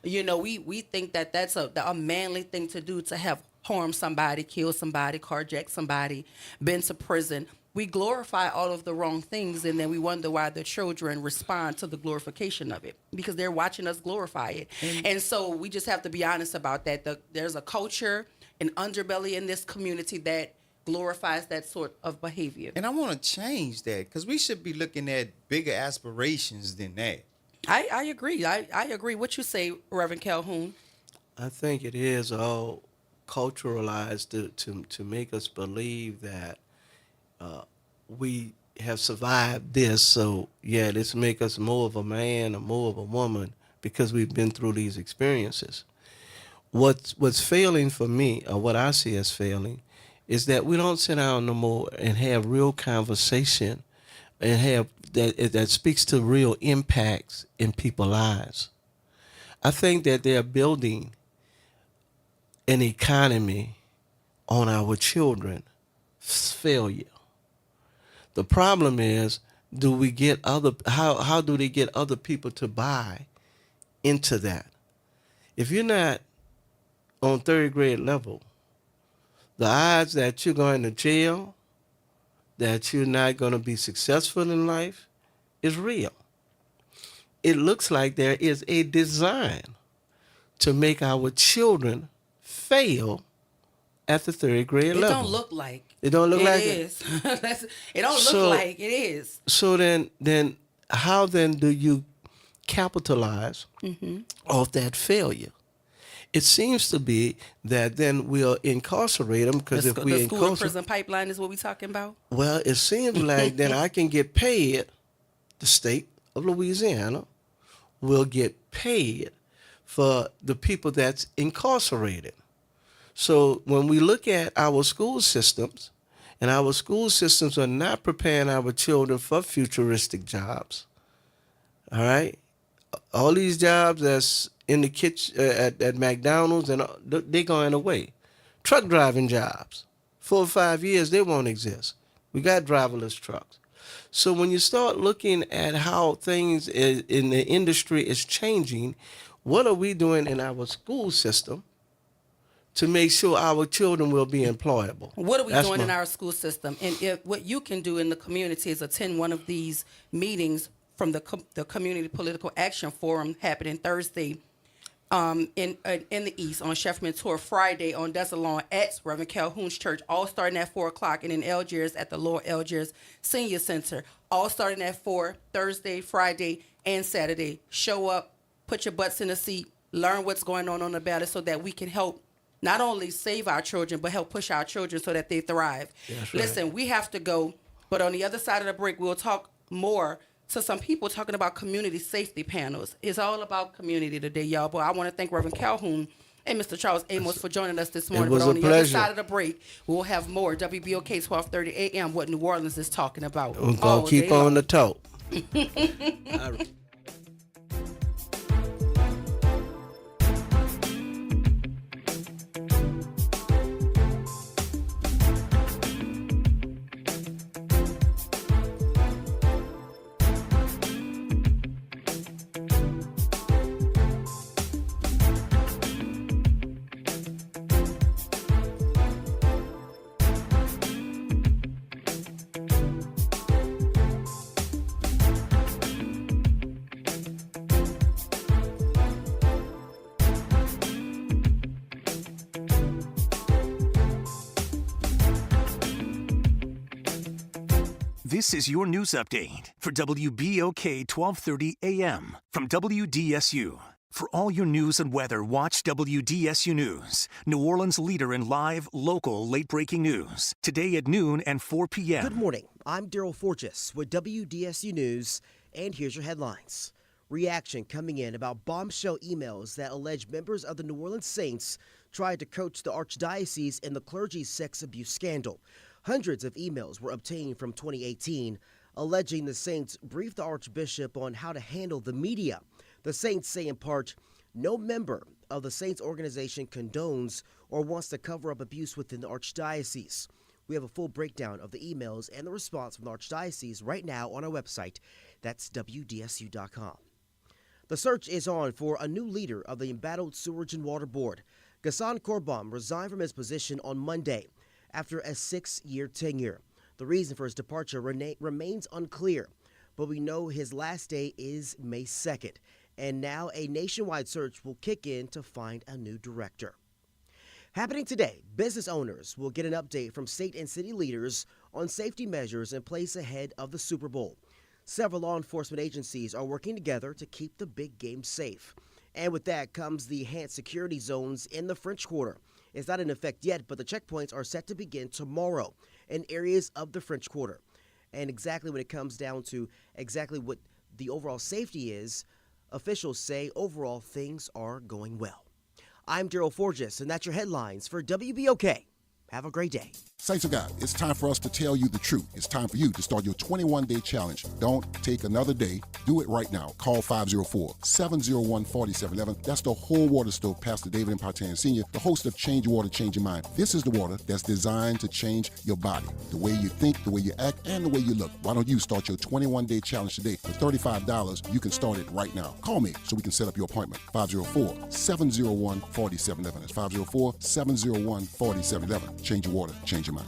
You know, we think that that's a manly thing to do, to have harmed somebody, killed somebody, carjacked somebody, been to prison. We glorify all of the wrong things, and then we wonder why the children respond to the glorification of it, because they're watching us glorify it. And so we just have to be honest about that. There's a culture, an underbelly in this community that glorifies that sort of behavior. and I want to change that, because we should be looking at bigger aspirations than that. I agree. I agree. What you say, Reverend Calhoun? I think it is all culturalized to make us believe that we have survived this. So yeah, this make us more of a man or more of a woman because we've been through these experiences. What's failing for me, or what I see as failing, is that we don't sit down no more and have real conversation and have that speaks to real impacts in people's lives. I think that they're building an economy on our children's failure. The problem is, do we get how do they get other people to buy into that? If you're not on third grade level, the odds that you're going to jail, that you're not going to be successful in life, is real. It looks like there is a design to make our children fail at the third grade level. It don't look like. It don't look like it is. It don't look like it is. So then how then do you capitalize off that failure? It seems to be that then we'll incarcerate them, because if we the school and incarcerate, prison pipeline is what we talking about. well, it seems like then I can get paid. The state of Louisiana will get paid for the people that's incarcerated. So when we look at our school systems, and our school systems are not preparing our children for futuristic jobs, all right? All these jobs that's in the kitchen at McDonald's, and they're going away. Truck driving jobs, 4 or 5 years, they won't exist. We got driverless trucks. So when you start looking at how things in the industry is changing, what are we doing in our school system to make sure our children will be employable? What are we doing in our school system? And what you can do in the community is attend one of these meetings from the Community Political Action Forum happening Thursday in the East on Sheffield Tour, Friday on Desert Lawn at Reverend Calhoun's Church, all starting at 4 o'clock, and in Algiers at the Lower Algiers Senior Center, all starting at 4, Thursday, Friday, and Saturday. Show up, put your butts in the seat, learn what's going on the ballot, so that we can help not only save our children, but help push our children so that they thrive. That's right. Listen, we have to go, but on the other side of the break, we'll talk more to some people talking about community safety panels. It's all about community today, y'all. But I want to thank Reverend Calhoun and Mr. Charles Amos for joining us this morning. It was but on a the other pleasure. side of the break, we'll have more WBOK 12:30 a.m. what New Orleans is talking about. We're all going to keep day on long. the talk. This is your news update for WBOK 1230 AM from WDSU. For all your news and weather, watch WDSU News, New Orleans' leader in live, local, late-breaking news. Today at noon and 4 p.m. Good morning. I'm Daryl Forges with WDSU News, and here's your headlines. Reaction coming in about bombshell emails that allege members of the New Orleans Saints tried to coach the archdiocese in the clergy's sex abuse scandal. Hundreds of emails were obtained from 2018, alleging the Saints briefed the Archbishop on how to handle the media. The Saints say in part, no member of the Saints organization condones or wants to cover up abuse within the Archdiocese. We have a full breakdown of the emails and the response from the Archdiocese right now on our website. That's WDSU.com. The search is on for a new leader of the embattled Sewerage and Water Board. Ghassan Korban resigned from his position on Monday after a 6-year tenure. The reason for his departure remains unclear, but we know his last day is May 2nd, and now a nationwide search will kick in to find a new director. Happening today, business owners will get an update from state and city leaders on safety measures in place ahead of the Super Bowl. Several law enforcement agencies are working together to keep the big game safe. And with that comes the enhanced security zones in the French Quarter. It's not in effect yet, but the checkpoints are set to begin tomorrow in areas of the French Quarter. And exactly when it comes down to exactly what the overall safety is, officials say overall things are going well. I'm Daryl Forges, and that's your headlines for WBOK. Have a great day. Saints of God, it's time for us to tell you the truth. It's time for you to start your 21-day challenge. Don't take another day. Do it right now. Call 504-701-4711. That's the whole water stove, Pastor David Impartian Sr., the host of Change Your Water, Change Your Mind. This is the water that's designed to change your body, the way you think, the way you act, and the way you look. Why don't you start your 21-day challenge today? For $35, you can start it right now. Call me so we can set up your appointment. 504-701-4711. That's 504-701-4711. Change your water, change your mind.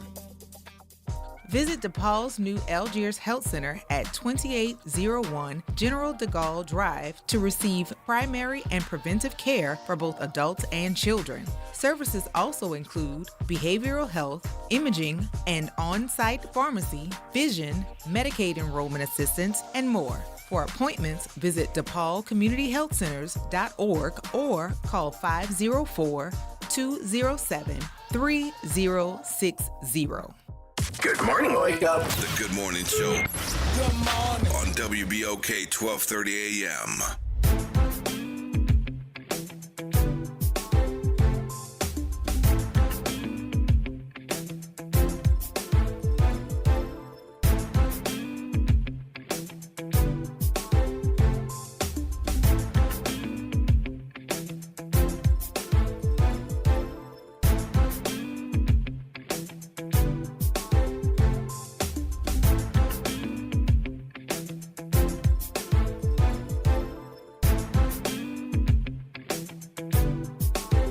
Visit DePaul's new Algiers Health Center at 2801 General de Gaulle Drive to receive primary and preventive care for both adults and children. Services also include behavioral health, imaging, and on-site pharmacy, vision, Medicaid enrollment assistance, and more. For appointments, visit DePaulCommunityHealthCenters.org or call 504-207-3060. Good morning, Wake Up. The Good Morning Show. Good morning. On WBOK 1230 AM.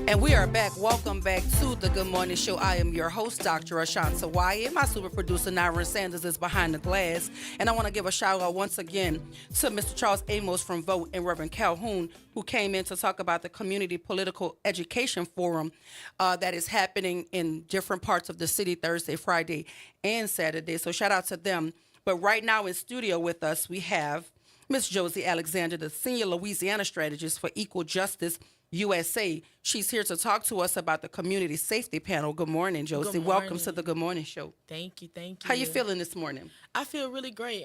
And we are back. Welcome back to the Good Morning Show. I am your host, Dr. Ashanta Wyatt. My super producer, Nyron Sanders, is behind the glass. And I want to give a shout out once again to Mr. Charles Amos from Vote and Reverend Calhoun, who came in to talk about the Community Political Education Forum that is happening in different parts of the city Thursday, Friday, and Saturday. So shout out to them. But right now in studio with us, we have Ms. Josie Alexander, the Senior Louisiana Strategist for Equal Justice USA. She's here to talk to us about the Community Safety Panel. Good morning, Josie. Good morning. Welcome to the Good Morning Show. Thank you. How you feeling this morning? I feel really great.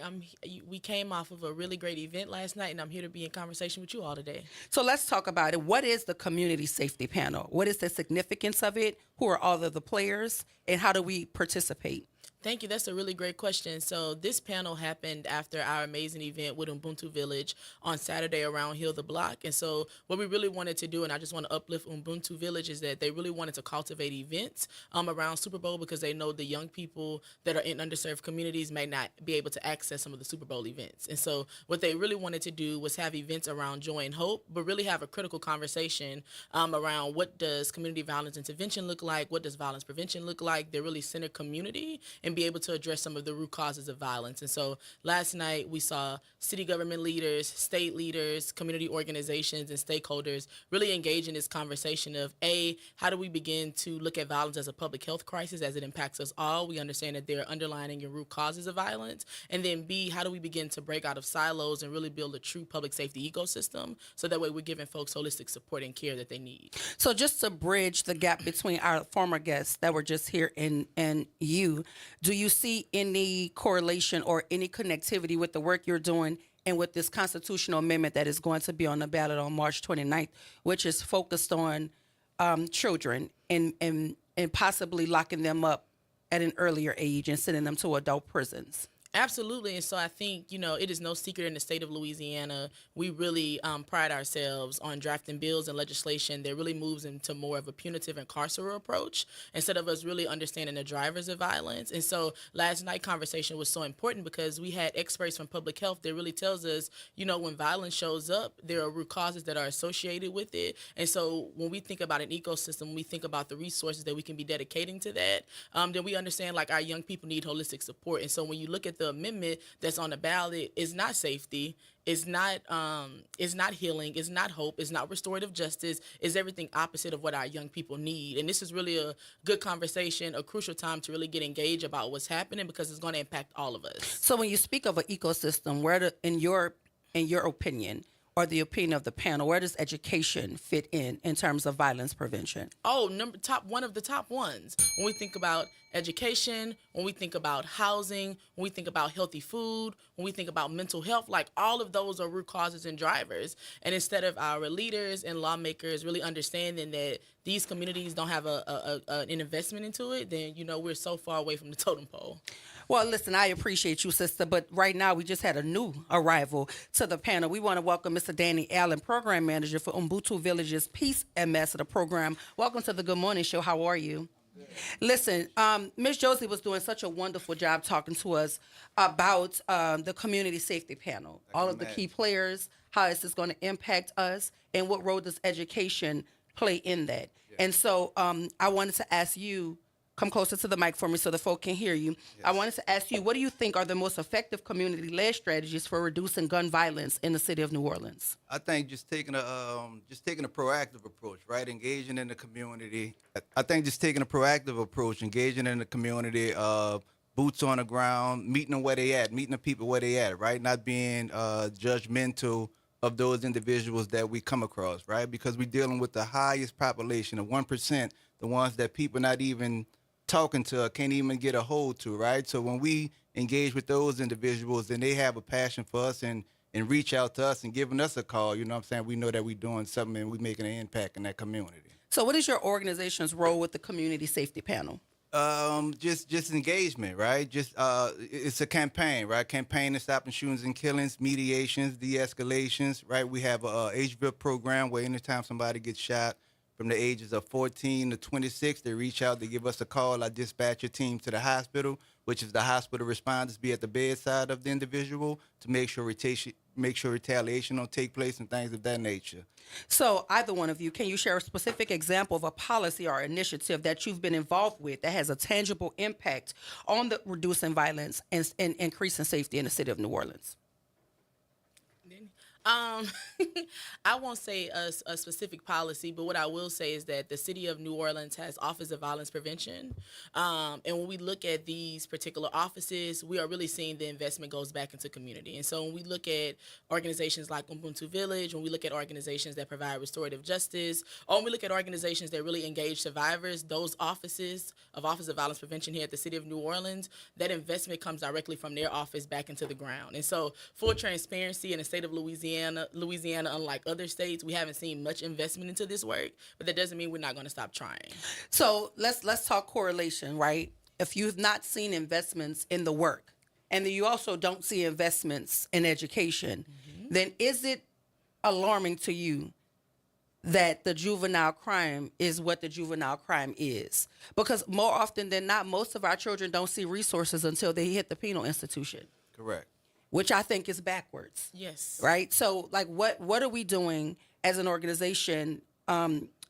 We came off of a really great event last night, and I'm here to be in conversation with you all today. So let's talk about it. What is the Community Safety Panel? What is the significance of it? Who are all of the players? And how do we participate? Thank you. That's a really great question. So this panel happened after our amazing event with Ubuntu Village on Saturday around Heal the Block. And so what we really wanted to do, and I just want to uplift Ubuntu Village, is that they really wanted to cultivate events around Super Bowl because they know the young people that are in underserved communities may not be able to access some of the Super Bowl events. And so what they really wanted to do was have events around joy and hope, but really have a critical conversation around what does community violence intervention look like, what does violence prevention look like. They're really center community and be able to address some of the root causes of violence. And so last night we saw city government leaders, state leaders, community organizations, and stakeholders really engage in this conversation of A, how do we begin to look at violence as a public health crisis as it impacts us all? We understand that there are underlying and root causes of violence. And then B, how do we begin to break out of silos and really build a true public safety ecosystem so that way we're giving folks holistic support and care that they need. So just to bridge the gap between our former guests that were just here and you, do you see any correlation or any connectivity with the work you're doing and with this constitutional amendment that is going to be on the ballot on March 29th, which is focused on children and possibly locking them up at an earlier age and sending them to adult prisons. Absolutely. And so I think, it is no secret in the state of Louisiana, we really pride ourselves on drafting bills and legislation that really moves into more of a punitive and carceral approach instead of us really understanding the drivers of violence. And so last night conversation was so important because we had experts from public health that really tells us, when violence shows up, there are root causes that are associated with it. And so when we think about an ecosystem, we think about the resources that we can be dedicating to that, then we understand like our young people need holistic support. And so when you look at the amendment that's on the ballot, is not safety, is not healing, is not hope, is not restorative justice, is everything opposite of what our young people need. And this is really a good conversation, a crucial time to really get engaged about what's happening because it's going to impact all of us. So when you speak of an ecosystem, in your opinion, or the opinion of the panel, where does education fit in terms of violence prevention? Oh, one of the top ones. When we think about education, when we think about housing, when we think about healthy food, when we think about mental health, like all of those are root causes and drivers. And instead of our leaders and lawmakers really understanding that these communities don't have an investment into it, then, we're so far away from the totem pole. Well, listen, I appreciate you, sister, but right now we just had a new arrival to the panel. We want to welcome Mr. Danny Allen, Program Manager for Ubuntu Village's Peace Ambassador Program. Welcome to the Good Morning Show. How are you? Listen, Ms. Josie was doing such a wonderful job talking to us about the community safety panel, all of the key players, how is this going to impact us, and what role does education play in that. Yeah. And so I wanted to ask you, come closer to the mic for me so the folk can hear you. Yes. I wanted to ask you, what do you think are the most effective community-led strategies for reducing gun violence in the city of New Orleans? I think just taking a proactive approach, right? Engaging in the community. I think just taking a proactive approach, engaging in the community, boots on the ground, meeting them where they at, meeting the people where they at, right? Not being judgmental of those individuals that we come across, right? Because we're dealing with the highest population, the 1%, the ones that people not even talking to or can't even get a hold to, right? So when we engage with those individuals, then they have a passion for us and reach out to us and giving us a call, we know that we're doing something and we're making an impact in that community. So what is your organization's role with the community safety panel? Just engagement, right? It's a campaign, right? Campaign to stopping shootings and killings, mediations, de-escalations, right? We have a HVIP program where anytime somebody gets shot, from the ages of 14 to 26, they reach out, they give us a call. I dispatch a team to the hospital, which is the hospital responders be at the bedside of the individual to make sure retaliation don't take place and things of that nature. So either one of you, can you share a specific example of a policy or initiative that you've been involved with that has a tangible impact on the reducing violence and increasing safety in the city of New Orleans? I won't say a specific policy, but what I will say is that the city of New Orleans has Office of Violence Prevention. And when we look at these particular offices, we are really seeing the investment goes back into community. And so when we look at organizations like Ubuntu Village, when we look at organizations that provide restorative justice, or when we look at organizations that really engage survivors, those Office of Violence Prevention here at the city of New Orleans, that investment comes directly from their office back into the ground. And so full transparency in the state of Louisiana, unlike other states, we haven't seen much investment into this work, but that doesn't mean we're not going to stop trying. So let's talk correlation, right? If you've not seen investments in the work, and then you also don't see investments in education, then is it alarming to you that the juvenile crime is what the juvenile crime is? Because more often than not, most of our children don't see resources until they hit the penal institution. Correct. Which I think is backwards. Yes. Right? So, like, what are we doing as an organization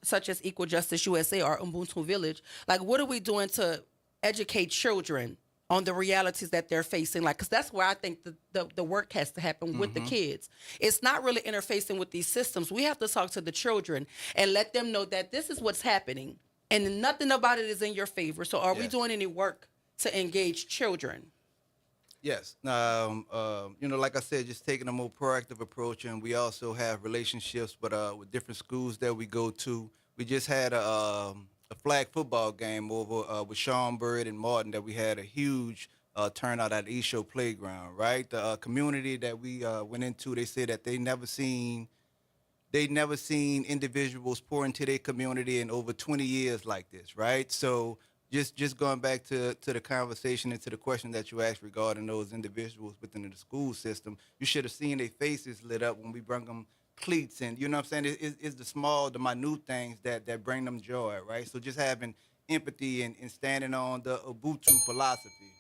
such as Equal Justice USA or Ubuntu Village? Like, what are we doing to educate children on the realities that they're facing? Like, because that's where I think the work has to happen with the kids. It's not really interfacing with these systems. We have to talk to the children and let them know that this is what's happening and nothing about it is in your favor. So are we doing any work to engage children? Yes. Like I said, just taking a more proactive approach, and we also have relationships with different schools that we go to. We just had a flag football game over with Sean Bird and Martin that we had a huge turnout at East Show Playground, right? The community that we went into, they said that they'd never seen individuals pour into their community in over 20 years like this, right? So just going back to the conversation and to the question that you asked regarding those individuals within the school system, you should have seen their faces lit up when we bring them cleats, and you know what I'm saying? It's the minute things that bring them joy, right? So just having empathy and standing on the Ubuntu philosophy.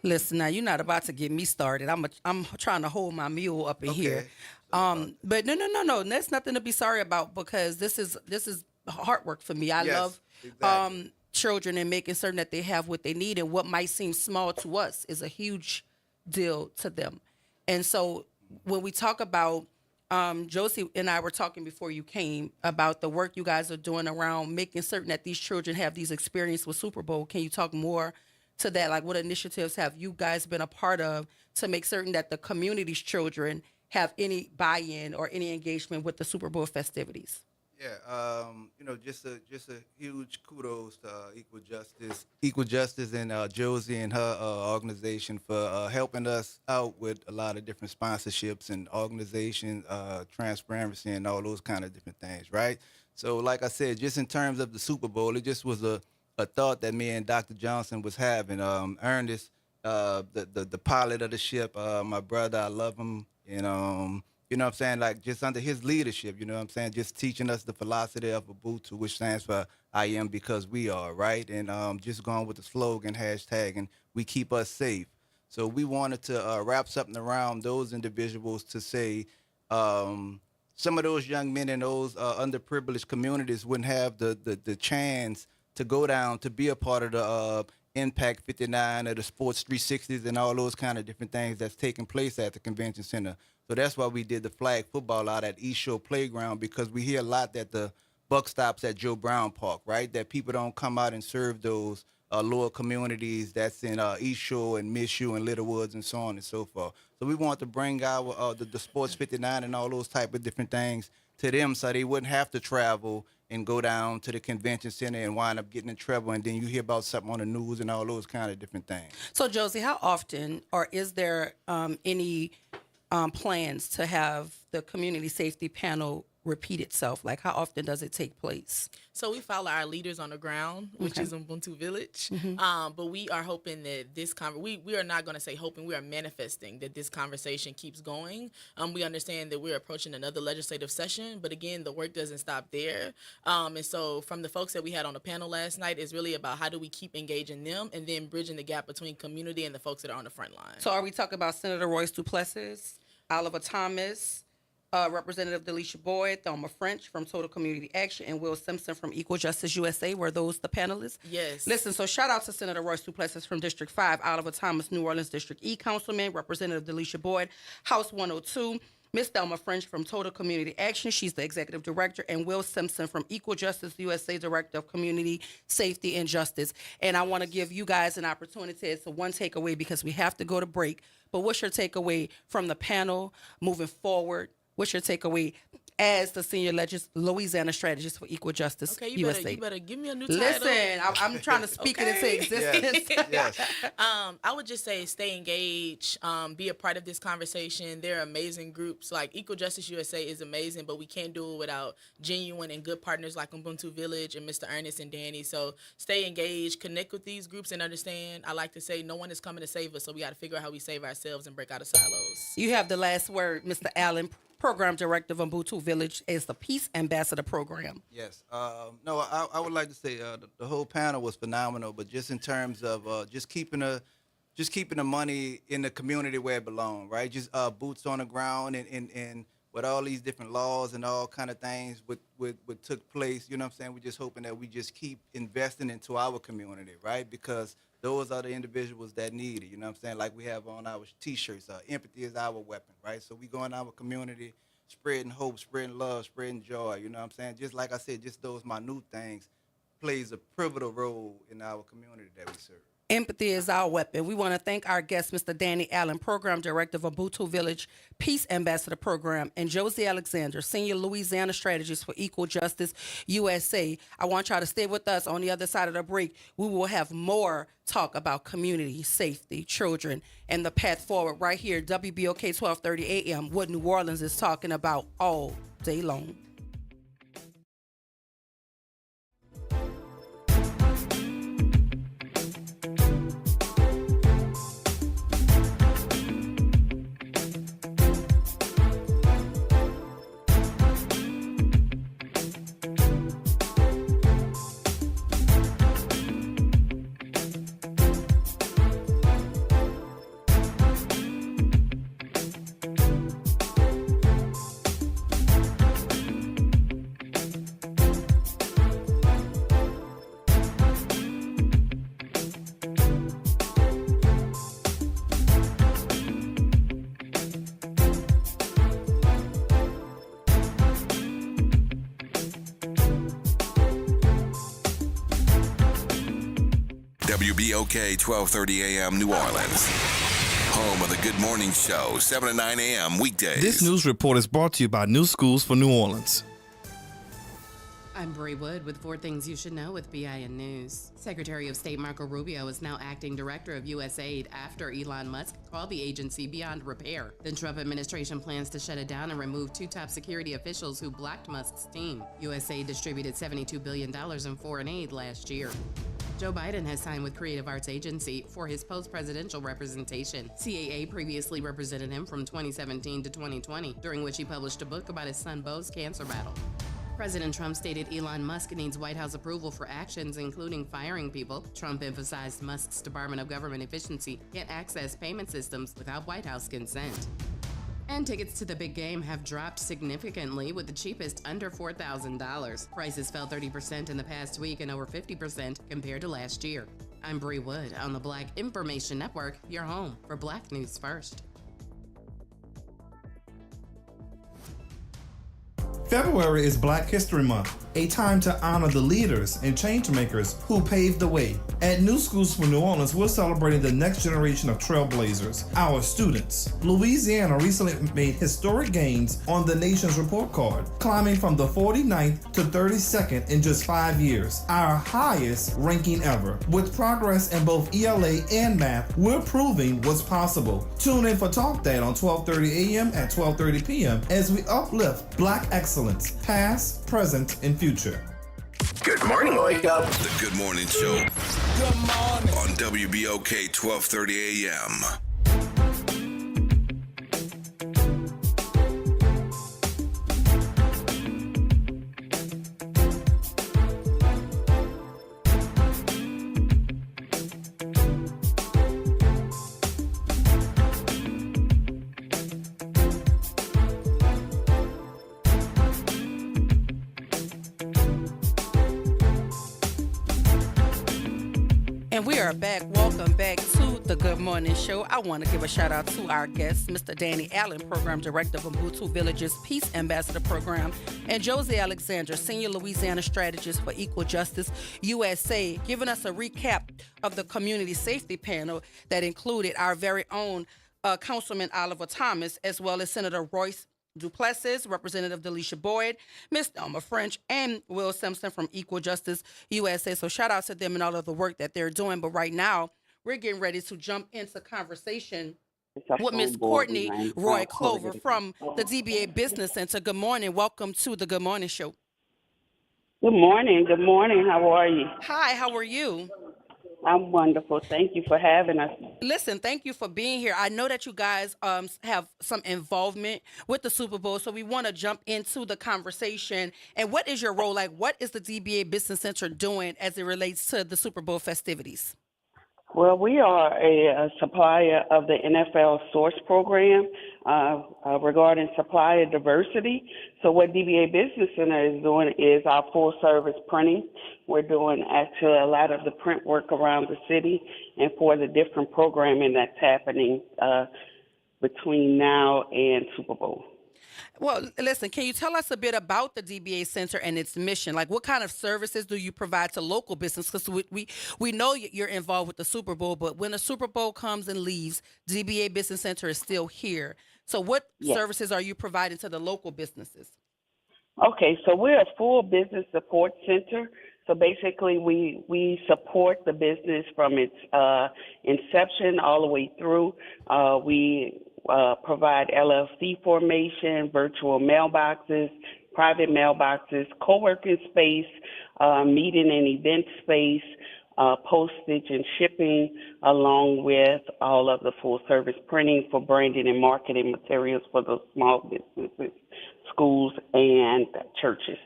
Listen, now you're not about to get me started. I'm trying to hold my mule up in here. But no. That's nothing to be sorry about, because this is hard work for me. I love exactly. children and making certain that they have what they need, and what might seem small to us is a huge deal to them. And so when we talk about Josie and I were talking before you came about the work you guys are doing around making certain that these children have these experiences with Super Bowl. Can you talk more to that? Like, what initiatives have you guys been a part of to make certain that the community's children have any buy-in or any engagement with the Super Bowl festivities? Yeah, just a huge kudos to Equal Justice, and Josie and her organization for helping us out with a lot of different sponsorships and organization transparency and all those kind of different things, right? So, like I said, just in terms of the Super Bowl, it just was a thought that me and Dr. Johnson was having. Ernest, the pilot of the ship, my brother, I love him, and you know what I'm saying? Like, just under his leadership, you know what I'm saying? Just teaching us the philosophy of Ubuntu, which stands for I am because we are, right? And just going with the slogan, hashtag, and we keep us safe. So we wanted to wrap something around those individuals to say some of those young men in those underprivileged communities wouldn't have the chance to go down to be a part of the Impact 59 or the Sports 360s and all those kind of different things that's taking place at the convention center. So that's why we did the flag football out at East Shore Playground, because we hear a lot that the buck stops at Joe Brown Park, right? That people don't come out and serve those lower communities that's in East Shore and Mizzou and Littlewoods and so on and so forth. So we want to bring our the Sports 59 and all those type of different things to them, so they wouldn't have to travel and go down to the convention center and wind up getting in trouble, and then you hear about something on the news and all those kind of different things. So, Josie, how often, or is there any plans to have the community safety panel repeat itself? Like, how often does it take place? So we follow our leaders on the ground, which is Ubuntu Village. But we are hoping that this we are not going to say hoping, we are manifesting that this conversation keeps going. We understand that we're approaching another legislative session, but again, the work doesn't stop there. And so from the folks that we had on the panel last night, it's really about how do we keep engaging them and then bridging the gap between community and the folks that are on the front line. So are we talking about Senator Royce Duplessis, Oliver Thomas, Representative Delisha Boyd, Thelma French from Total Community Action, and Will Simpson from Equal Justice USA? Were those the panelists? Yes. Listen, so shout out to Senator Royce Duplessis from District 5, Oliver Thomas, New Orleans District E Councilman, Representative Delisha Boyd, House 102, Ms. Thelma French from Total Community Action, she's the Executive Director, and Will Simpson from Equal Justice USA, Director of Community Safety and Justice. And I want to give you guys an opportunity. It's a one takeaway because we have to go to break. But what's your takeaway from the panel moving forward? What's your takeaway as the senior Louisiana strategist for Equal Justice USA? You better give me a new title. Listen, I'm trying to speak it into existence. Yes. I would just say stay engaged, be a part of this conversation. There are amazing groups. Like Equal Justice USA is amazing, but we can't do it without genuine and good partners like Ubuntu Village and Mr. Ernest and Danny. So stay engaged, connect with these groups, and understand, I like to say, no one is coming to save us, so we got to figure out how we save ourselves and break out of silos. You have the last word, Mr. Allen, Program Director of Ubuntu Village, as the Peace Ambassador Program. Yes. No, I would like to say the whole panel was phenomenal, but just in terms of just keeping the money in the community where it belongs, right? Just boots on the ground and with all these different laws and all kind of things what took place, you know what I'm saying? We're just hoping that we just keep investing into our community, right? Because those are the individuals that need it, you know what I'm saying? Like we have on our T-shirts, empathy is our weapon, right? So we go in our community, spreading hope, spreading love, spreading joy, you know what I'm saying? Just like I said, just those minute things plays a pivotal role in our community that we serve. Empathy is our weapon. We want to thank our guest, Mr. Danny Allen, Program Director of Ubuntu Village Peace Ambassador Program, and Josie Alexander, Senior Louisiana Strategist for Equal Justice USA. I want y'all to stay with us. On the other side of the break, we will have more talk about community, safety, children, and the path forward right here, WBOK 1230 AM, what New Orleans is talking about all day long. WBOK 1230 AM New Orleans. Home of the Good Morning Show, 7 to 9 a.m. weekdays. This news report is brought to you by New Schools for New Orleans. I'm Bree Wood with 4 things you should know with BIN News. Secretary of State Marco Rubio is now acting director of USAID after Elon Musk called the agency beyond repair. The Trump administration plans to shut it down and remove 2 top security officials who blocked Musk's team. USAID distributed $72 billion in foreign aid last year. Joe Biden has signed with Creative Arts Agency for his post-presidential representation. CAA previously represented him from 2017 to 2020, during which he published a book about his son Beau's cancer battle. President Trump stated Elon Musk needs White House approval for actions, including firing people. Trump emphasized Musk's Department of Government Efficiency can't access payment systems without White House consent. And tickets to the big game have dropped significantly, with the cheapest under $4,000. Prices fell 30% in the past week and over 50% compared to last year. I'm Bree Wood on the Black Information Network, your home for Black News First. February is Black History Month, a time to honor the leaders and change makers who paved the way. At New Schools for New Orleans, we're celebrating the next generation of trailblazers, our students. Louisiana recently made historic gains on the nation's report card, climbing from the 49th to 32nd in just 5 years, our highest ranking ever. With progress in both ELA and math, we're proving what's possible. Tune in for Talk That on 12:30 a.m. at 12:30 p.m. as we uplift Black excellence, past, present, and future. Good morning, wake up. The Good Morning Show. Good morning. On WBOK 1230 AM. And we are back. Welcome back to the Good Morning Show. I want to give a shout out to our guest, Mr. Danny Allen, Program Director of Ubuntu Village's Peace Ambassador Program, and Josie Alexander, Senior Louisiana Strategist for Equal Justice USA, giving us a recap of the community safety panel that included our very own Councilman Oliver Thomas, as well as Senator Royce Duplessis, Representative Delisha Boyd, Ms. Thelma French, and Will Simpson from Equal Justice USA. So shout out to them and all of the work that they're doing. But right now, we're getting ready to jump into conversation with Ms. Courtney Roy Clover from the DBA Business Center. Good morning. Welcome to the Good Morning Show. Good morning. Good morning. How are you? Hi, how are you? I'm wonderful. Thank you for having us. Listen, thank you for being here. I know that you guys have some involvement with the Super Bowl, so we want to jump into the conversation. And what is your role? Like, what is the DBA Business Center doing as it relates to the Super Bowl festivities? Well, we are a supplier of the NFL Source Program regarding supplier diversity. So what DBA Business Center is doing is our full-service printing. We're doing actually a lot of the print work around the city and for the different programming that's happening between now and Super Bowl. Well, listen, can you tell us a bit about the DBA Center and its mission? Like, what kind of services do you provide to local business? Because we know you're involved with the Super Bowl, but when the Super Bowl comes and leaves, DBA Business Center is still here. So what Yes. services are you providing to the local businesses? Okay, so we're a full business support center. So basically, we support the business from its inception all the way through. We provide LLC formation, virtual mailboxes, private mailboxes, co-working space, meeting and event space, postage and shipping, along with all of the full service printing for branding and marketing materials for those small businesses, schools, and churches.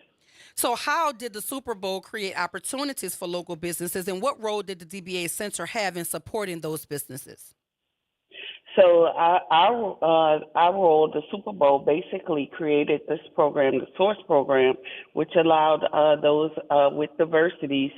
So how did the Super Bowl create opportunities for local businesses, and what role did the DBA Center have in supporting those businesses? So our role, the Super Bowl, basically created this program, the Source program, which allowed those with diversities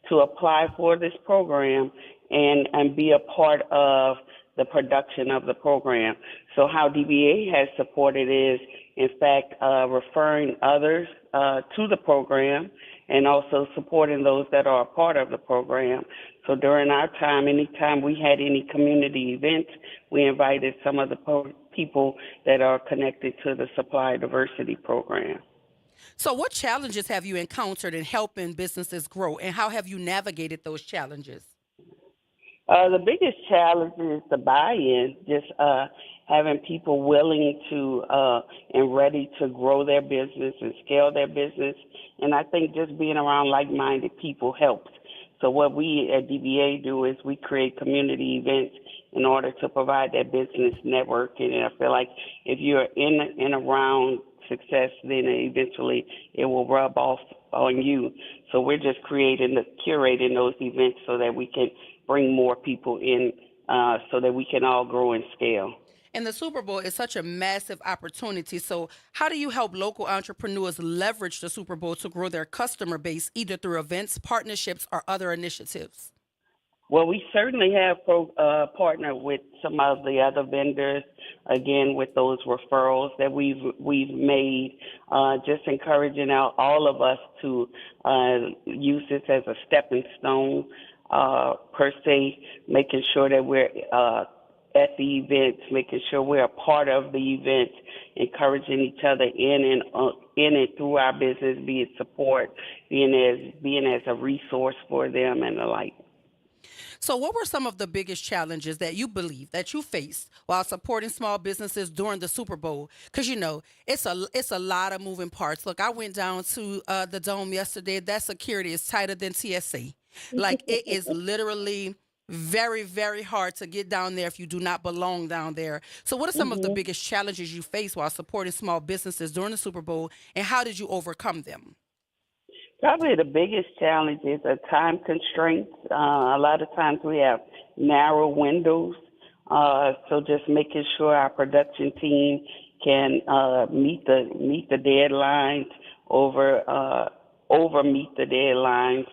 to apply for this program and be a part of the production of the program. So how DBA has supported is, in fact, referring others to the program and also supporting those that are a part of the program. So during our time, anytime we had any community events, we invited some of the people that are connected to the Supply Diversity program. So what challenges have you encountered in helping businesses grow, and how have you navigated those challenges? The biggest challenge is the buy-in, just having people willing to and ready to grow their business and scale their business. And I think just being around like-minded people helps. So what we at DBA do is we create community events in order to provide that business networking. And I feel like if you're in and around success, then eventually it will rub off on you. So we're just curating those events so that we can bring more people in so that we can all grow and scale. And the Super Bowl is such a massive opportunity. So how do you help local entrepreneurs leverage the Super Bowl to grow their customer base, either through events, partnerships, or other initiatives? Well, we certainly have partnered with some of the other vendors, again, with those referrals that we've made, just encouraging all of us to use this as a stepping stone, per se, making sure that we're at the events, making sure we're a part of the event, encouraging each other in and through our business, be it support, being as a resource for them and the like. So what were some of the biggest challenges that you believe that you faced while supporting small businesses during the Super Bowl? Because, you know, it's a lot of moving parts. Look, I went down to the Dome yesterday. That security is tighter than TSA. Like, it is literally very, very hard to get down there if you do not belong down there. So what are some of the biggest challenges you faced while supporting small businesses during the Super Bowl, and how did you overcome them? Probably the biggest challenge is a time constraint. A lot of times we have narrow windows, so just making sure our production team can meet the deadlines, over meet the deadlines,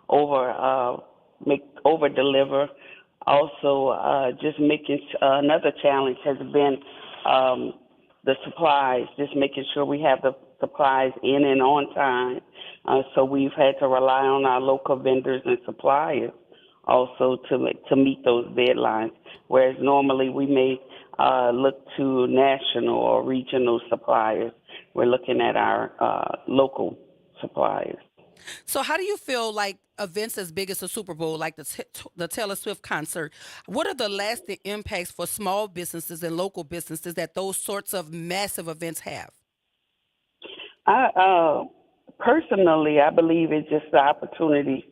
over deliver. Also, just making another challenge has been the supplies, just making sure we have the supplies in and on time. So we've had to rely on our local vendors and suppliers also to meet those deadlines, whereas normally we may look to national or regional suppliers. We're looking at our local suppliers. So how do you feel like events as big as the Super Bowl, like the Taylor Swift concert, what are the lasting impacts for small businesses and local businesses that those sorts of massive events have? Personally, I believe it's just the opportunity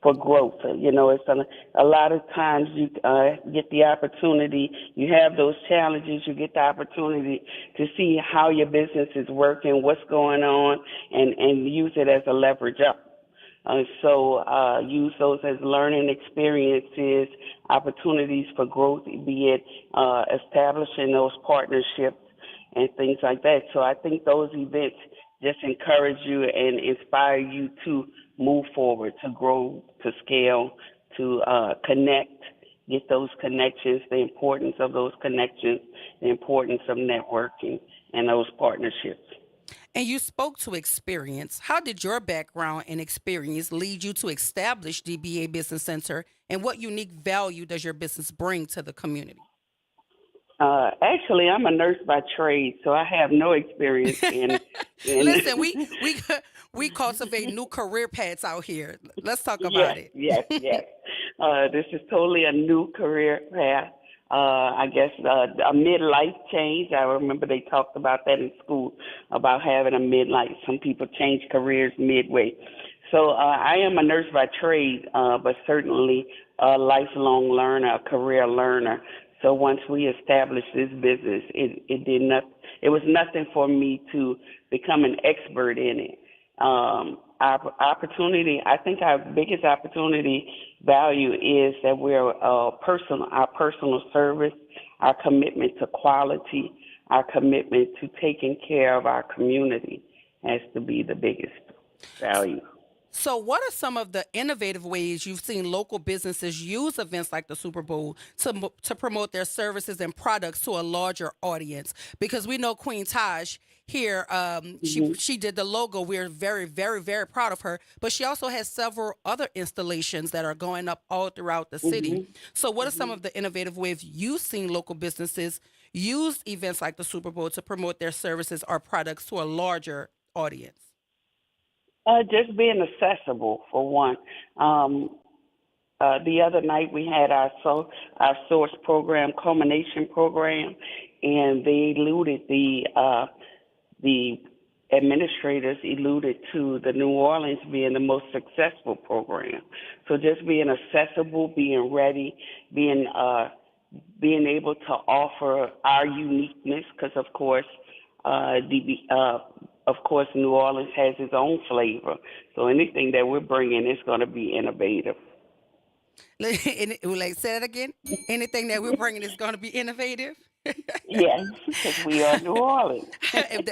for growth. You know, it's a lot of times you get the opportunity, you have those challenges, you get the opportunity to see how your business is working, what's going on, and use it as a leverage up. So use those as learning experiences, opportunities for growth, be it establishing those partnerships and things like that. So I think those events just encourage you and inspire you to move forward, to grow, to scale, to connect, get those connections, the importance of those connections, the importance of networking and those partnerships. And you spoke to experience. How did your background and experience lead you to establish DBA Business Center, and what unique value does your business bring to the community? Actually, I'm a nurse by trade, so I have no experience in. Listen, we cultivate new career paths out here. Let's talk about it. Yes. This is totally a new career path. I guess a midlife change. I remember they talked about that in school, about having a midlife. Some people change careers midway. So I am a nurse by trade, but certainly a lifelong learner, a career learner. So once we established this business, it was nothing for me to become an expert in it. Our opportunity, I think our biggest opportunity value is that we're our personal service, our commitment to quality, our commitment to taking care of our community has to be the biggest value. So what are some of the innovative ways you've seen local businesses use events like the Super Bowl to promote their services and products to a larger audience? Because we know Queen Taj here, she did the logo. We're very, very, very proud of her. But she also has several other installations that are going up all throughout the city. So what are some of the innovative ways you've seen local businesses use events like the Super Bowl to promote their services or products to a larger audience? Just being accessible, for one. The other night we had our source program, culmination program, and they alluded, the administrators alluded to the New Orleans being the most successful program. So just being accessible, being ready, being able to offer our uniqueness, because of course, New Orleans has its own flavor. So anything that we're bringing is going to be innovative. Like, say that again? Anything that we're bringing is going to be innovative? Yes, because we are New Orleans.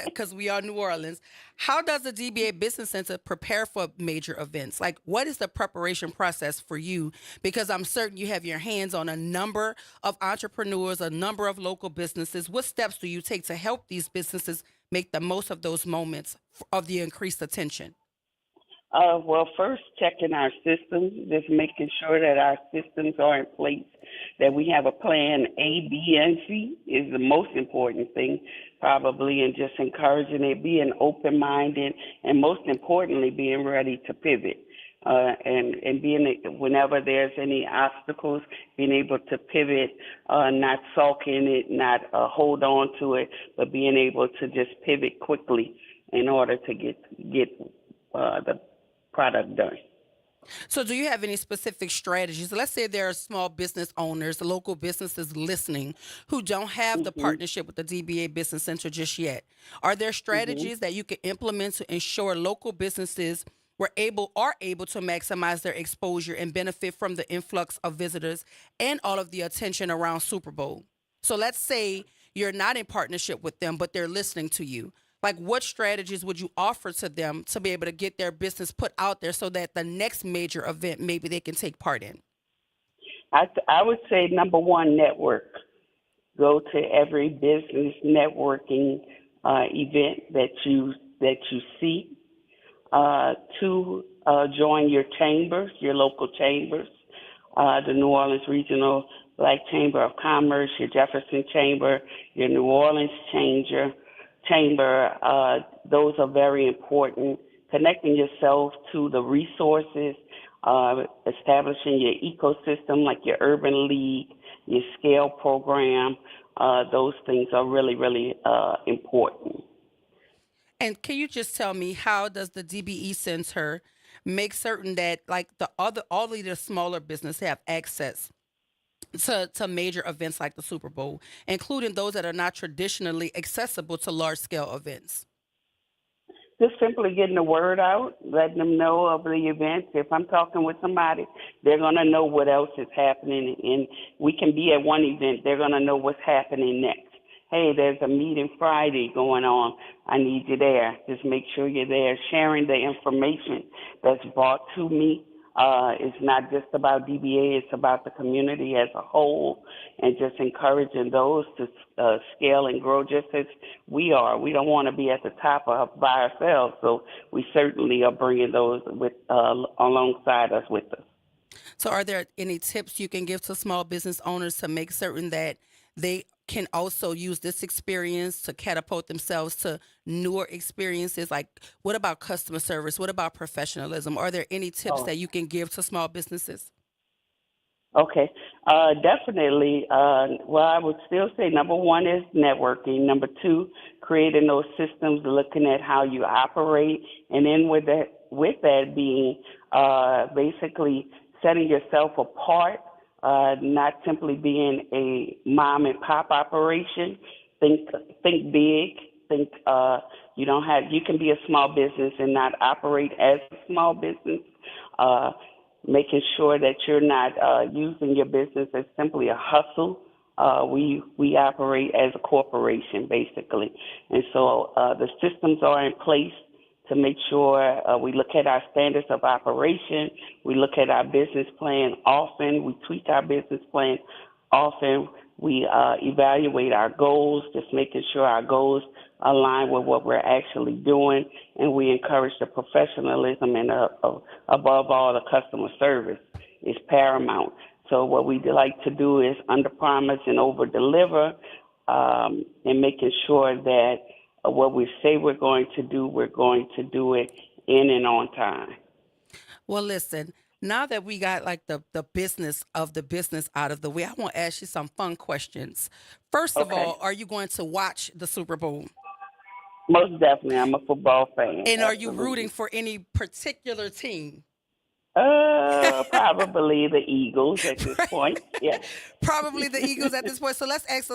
Because we are New Orleans. How does the DBA Business Center prepare for major events? Like, what is the preparation process for you? Because I'm certain you have your hands on a number of entrepreneurs, a number of local businesses. What steps do you take to help these businesses make the most of those moments of the increased attention? Well, first, checking our systems, just making sure that our systems are in place, that we have a plan A, B, and C is the most important thing, probably, and just encouraging it, being open-minded, and most importantly, being ready to pivot. And being, whenever there's any obstacles, being able to pivot, not sulk in it, not hold on to it, but being able to just pivot quickly in order to get the product done. So do you have any specific strategies? Let's say there are small business owners, local businesses listening who don't have the partnership with the DBA Business Center just yet. Are there strategies that you can implement to ensure local businesses are able to maximize their exposure and benefit from the influx of visitors and all of the attention around Super Bowl? So let's say you're not in partnership with them, but they're listening to you. Like, what strategies would you offer to them to be able to get their business put out there so that the next major event maybe they can take part in? I would say, number one, network. Go to every business networking event that you see. Two, join your chambers, your local chambers, the New Orleans Regional Black Chamber of Commerce, your Jefferson Chamber, your New Orleans Chamber. Those are very important. Connecting yourself to the resources, establishing your ecosystem like your Urban League, your SCALE program. Those things are really, really important. And can you just tell me, how does the DBE Center make certain that, like, all of the smaller businesses have access to major events like the Super Bowl, including those that are not traditionally accessible to large-scale events? Just simply getting the word out, letting them know of the events. If I'm talking with somebody, they're going to know what else is happening. And we can be at one event, they're going to know what's happening next. Hey, there's a meeting Friday going on. I need you there. Just make sure you're there, sharing the information that's brought to me It's not just about DBA, it's about the community as a whole, and just encouraging those to scale and grow just as we are. We don't want to be at the top by ourselves, so we certainly are bringing those with alongside us with us. So are there any tips you can give to small business owners to make certain that they can also use this experience to catapult themselves to newer experiences? Like, what about customer service? What about professionalism? Are there any tips that you can give to small businesses? Okay, definitely. Well, I would still say number one is networking. Number two, creating those systems, looking at how you operate, and then with that being basically setting yourself apart, not simply being a mom and pop operation. Think big. Think you can be a small business and not operate as a small business. Making sure that you're not using your business as simply a hustle. We operate as a corporation, basically. And so the systems are in place to make sure we look at our standards of operation. We look at our business plan often. We tweak our business plan often. We evaluate our goals, just making sure our goals align with what we're actually doing. And we encourage the professionalism and above all, the customer service is paramount. So what we like to do is under-promise and over-deliver, and making sure that what we say we're going to do it in and on time. Well, listen, now that we got like the business of the business out of the way, I want to ask you some fun questions. First of all, are you going to watch the Super Bowl? Most definitely. I'm a football fan. And are you rooting for any particular team? Probably the Eagles at this point. Yeah. Probably the Eagles at this point. So let's ask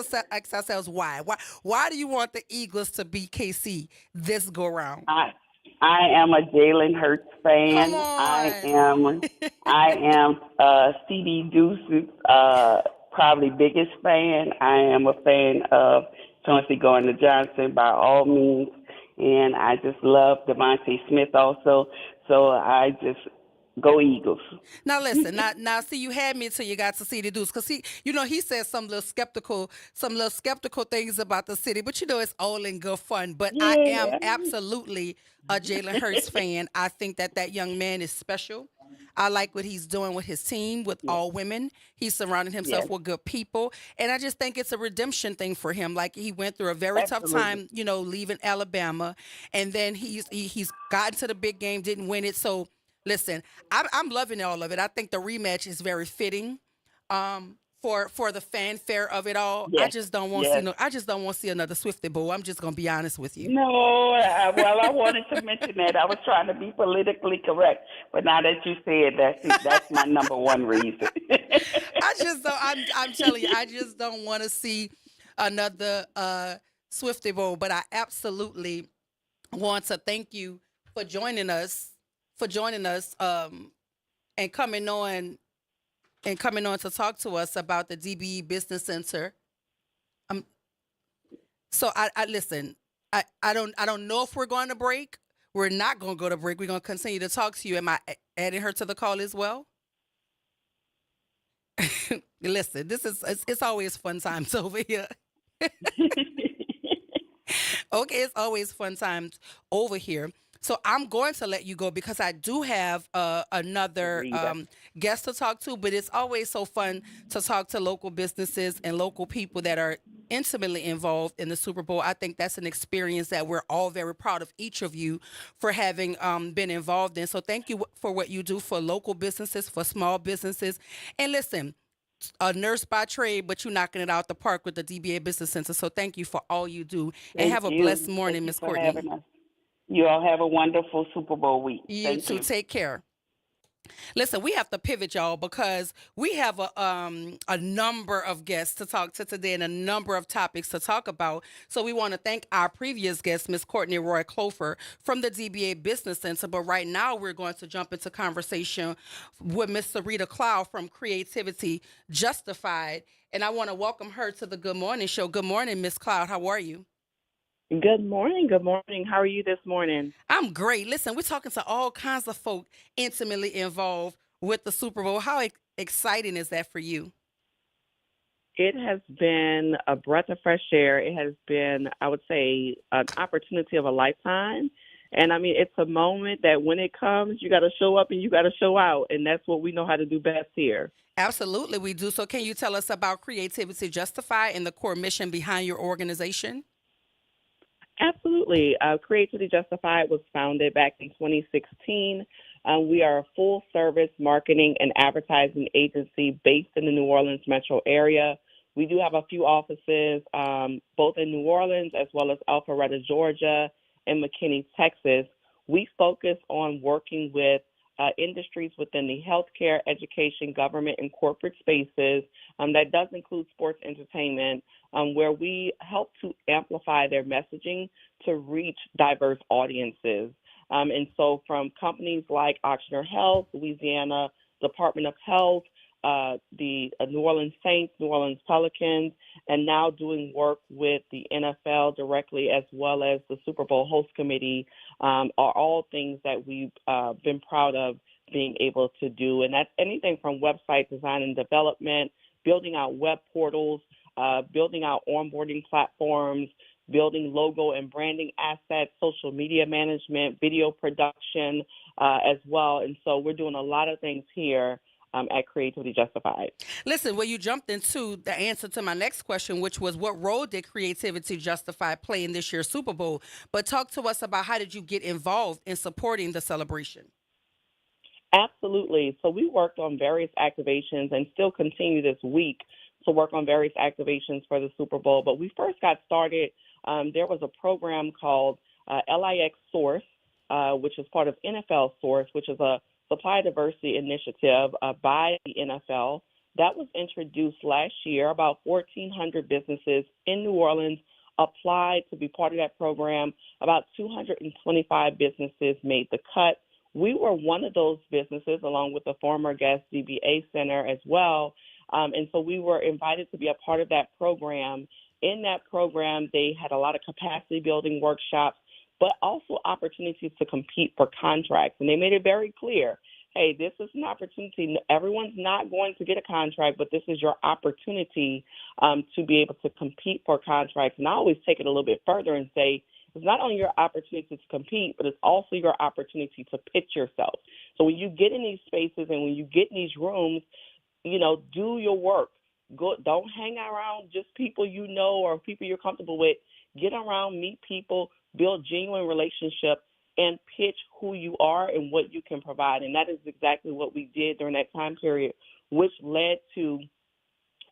ourselves why. Why do you want the Eagles to beat KC this go round? I am a Jalen Hurts fan. Come on. I am CD Deuce's probably biggest fan. I am a fan of Chauncey Gardner-Johnson by all means, and I just love Devontae Smith also. So I just go Eagles. Now listen, now see, you had me until you got to see the Deuce, because he said some little skeptical things about the city, but it's all in good fun. But I am absolutely a Jalen Hurts fan. I think that young man is special. I like what he's doing with his team, with all women. He's surrounding himself with good people. And I just think it's a redemption thing for him. Like, he went through a very tough time, leaving Alabama. And then he's gotten to the big game, didn't win it. So, listen, I'm loving all of it. I think the rematch is very fitting for the fanfare of it all. Yes. I just don't want to see another Swifty Bowl. I'm just going to be honest with you. No, I wanted to mention that. I was trying to be politically correct, but now that you said that's my number one reason. I'm telling you, I just don't want to see another Swifty Bowl, but I absolutely want to thank you for joining us. And coming on to talk to us about the DBE Business Center. So I listen. I don't know if we're going to break. We're not going to go to break. We're going to continue to talk to you. Am I adding her to the call as well? Listen, it's always fun times over here. Okay, it's always fun times over here. So I'm going to let you go because I do have another guest to talk to, but it's always so fun to talk to local businesses and local people that are intimately involved in the Super Bowl. I think that's an experience that we're all very proud of each of you for having been involved in. So thank you for what you do for local businesses, for small businesses. And listen, a nurse by trade, but you're knocking it out the park with the DBA Business Center. So thank you for all you do. And have a blessed morning, Ms. Courtney. You all have a wonderful Super Bowl week. You too. Take care. Listen, we have to pivot, y'all, because we have a number of guests to talk to today and a number of topics to talk about. So we want to thank our previous guest, Ms. Courtney Roy Clover from the DBA Business Center. But right now, we're going to jump into conversation with Ms. Sarita Cloud from Creativity Justified. And I want to welcome her to the Good Morning Show. Good morning, Ms. Cloud. How are you? Good morning. Good morning. How are you this morning? I'm great. Listen, we're talking to all kinds of folk intimately involved with the Super Bowl. How exciting is that for you? It has been a breath of fresh air. It has been, I would say, an opportunity of a lifetime. And I mean, it's a moment that when it comes, you got to show up and you got to show out. And that's what we know how to do best here. Absolutely, we do. So can you tell us about Creativity Justified and the core mission behind your organization? Absolutely. Creativity Justified was founded back in 2016. We are a full-service marketing and advertising agency based in the New Orleans metro area. We do have a few offices, both in New Orleans as well as Alpharetta, Georgia, and McKinney, Texas. We focus on working with industries within the healthcare, education, government, and corporate spaces. That does include sports entertainment, where we help to amplify their messaging to reach diverse audiences. And so from companies like Ochsner Health, Louisiana Department of Health, the New Orleans Saints, New Orleans Pelicans, and now doing work with the NFL directly as well as the Super Bowl host committee are all things that we've been proud of being able to do. And that's anything from website design and development, building out web portals, building out onboarding platforms, building logo and branding assets, social media management, video production as well. And so we're doing a lot of things here at Creativity Justified. Listen, well, you jumped into the answer to my next question, which was what role did Creativity Justified play in this year's Super Bowl? But talk to us about how did you get involved in supporting the celebration? Absolutely. So we worked on various activations and still continue this week to work on various activations for the Super Bowl. But we first got started, there was a program called LIX Source, which is part of NFL Source, which is a supply diversity initiative by the NFL. That was introduced last year. About 1,400 businesses in New Orleans applied to be part of that program. About 225 businesses made the cut. We were one of those businesses, along with the former guest DBA Center as well. And so we were invited to be a part of that program. In that program, they had a lot of capacity building workshops, but also opportunities to compete for contracts. And they made it very clear, hey, this is an opportunity. Everyone's not going to get a contract, but this is your opportunity to be able to compete for contracts. And I always take it a little bit further and say, it's not only your opportunity to compete, but it's also your opportunity to pitch yourself. So when you get in these spaces and when you get in these rooms, you know, do your work. Go, don't hang around just people you know or people you're comfortable with. Get around, meet people, build genuine relationships, and pitch who you are and what you can provide. And that is exactly what we did during that time period, which led to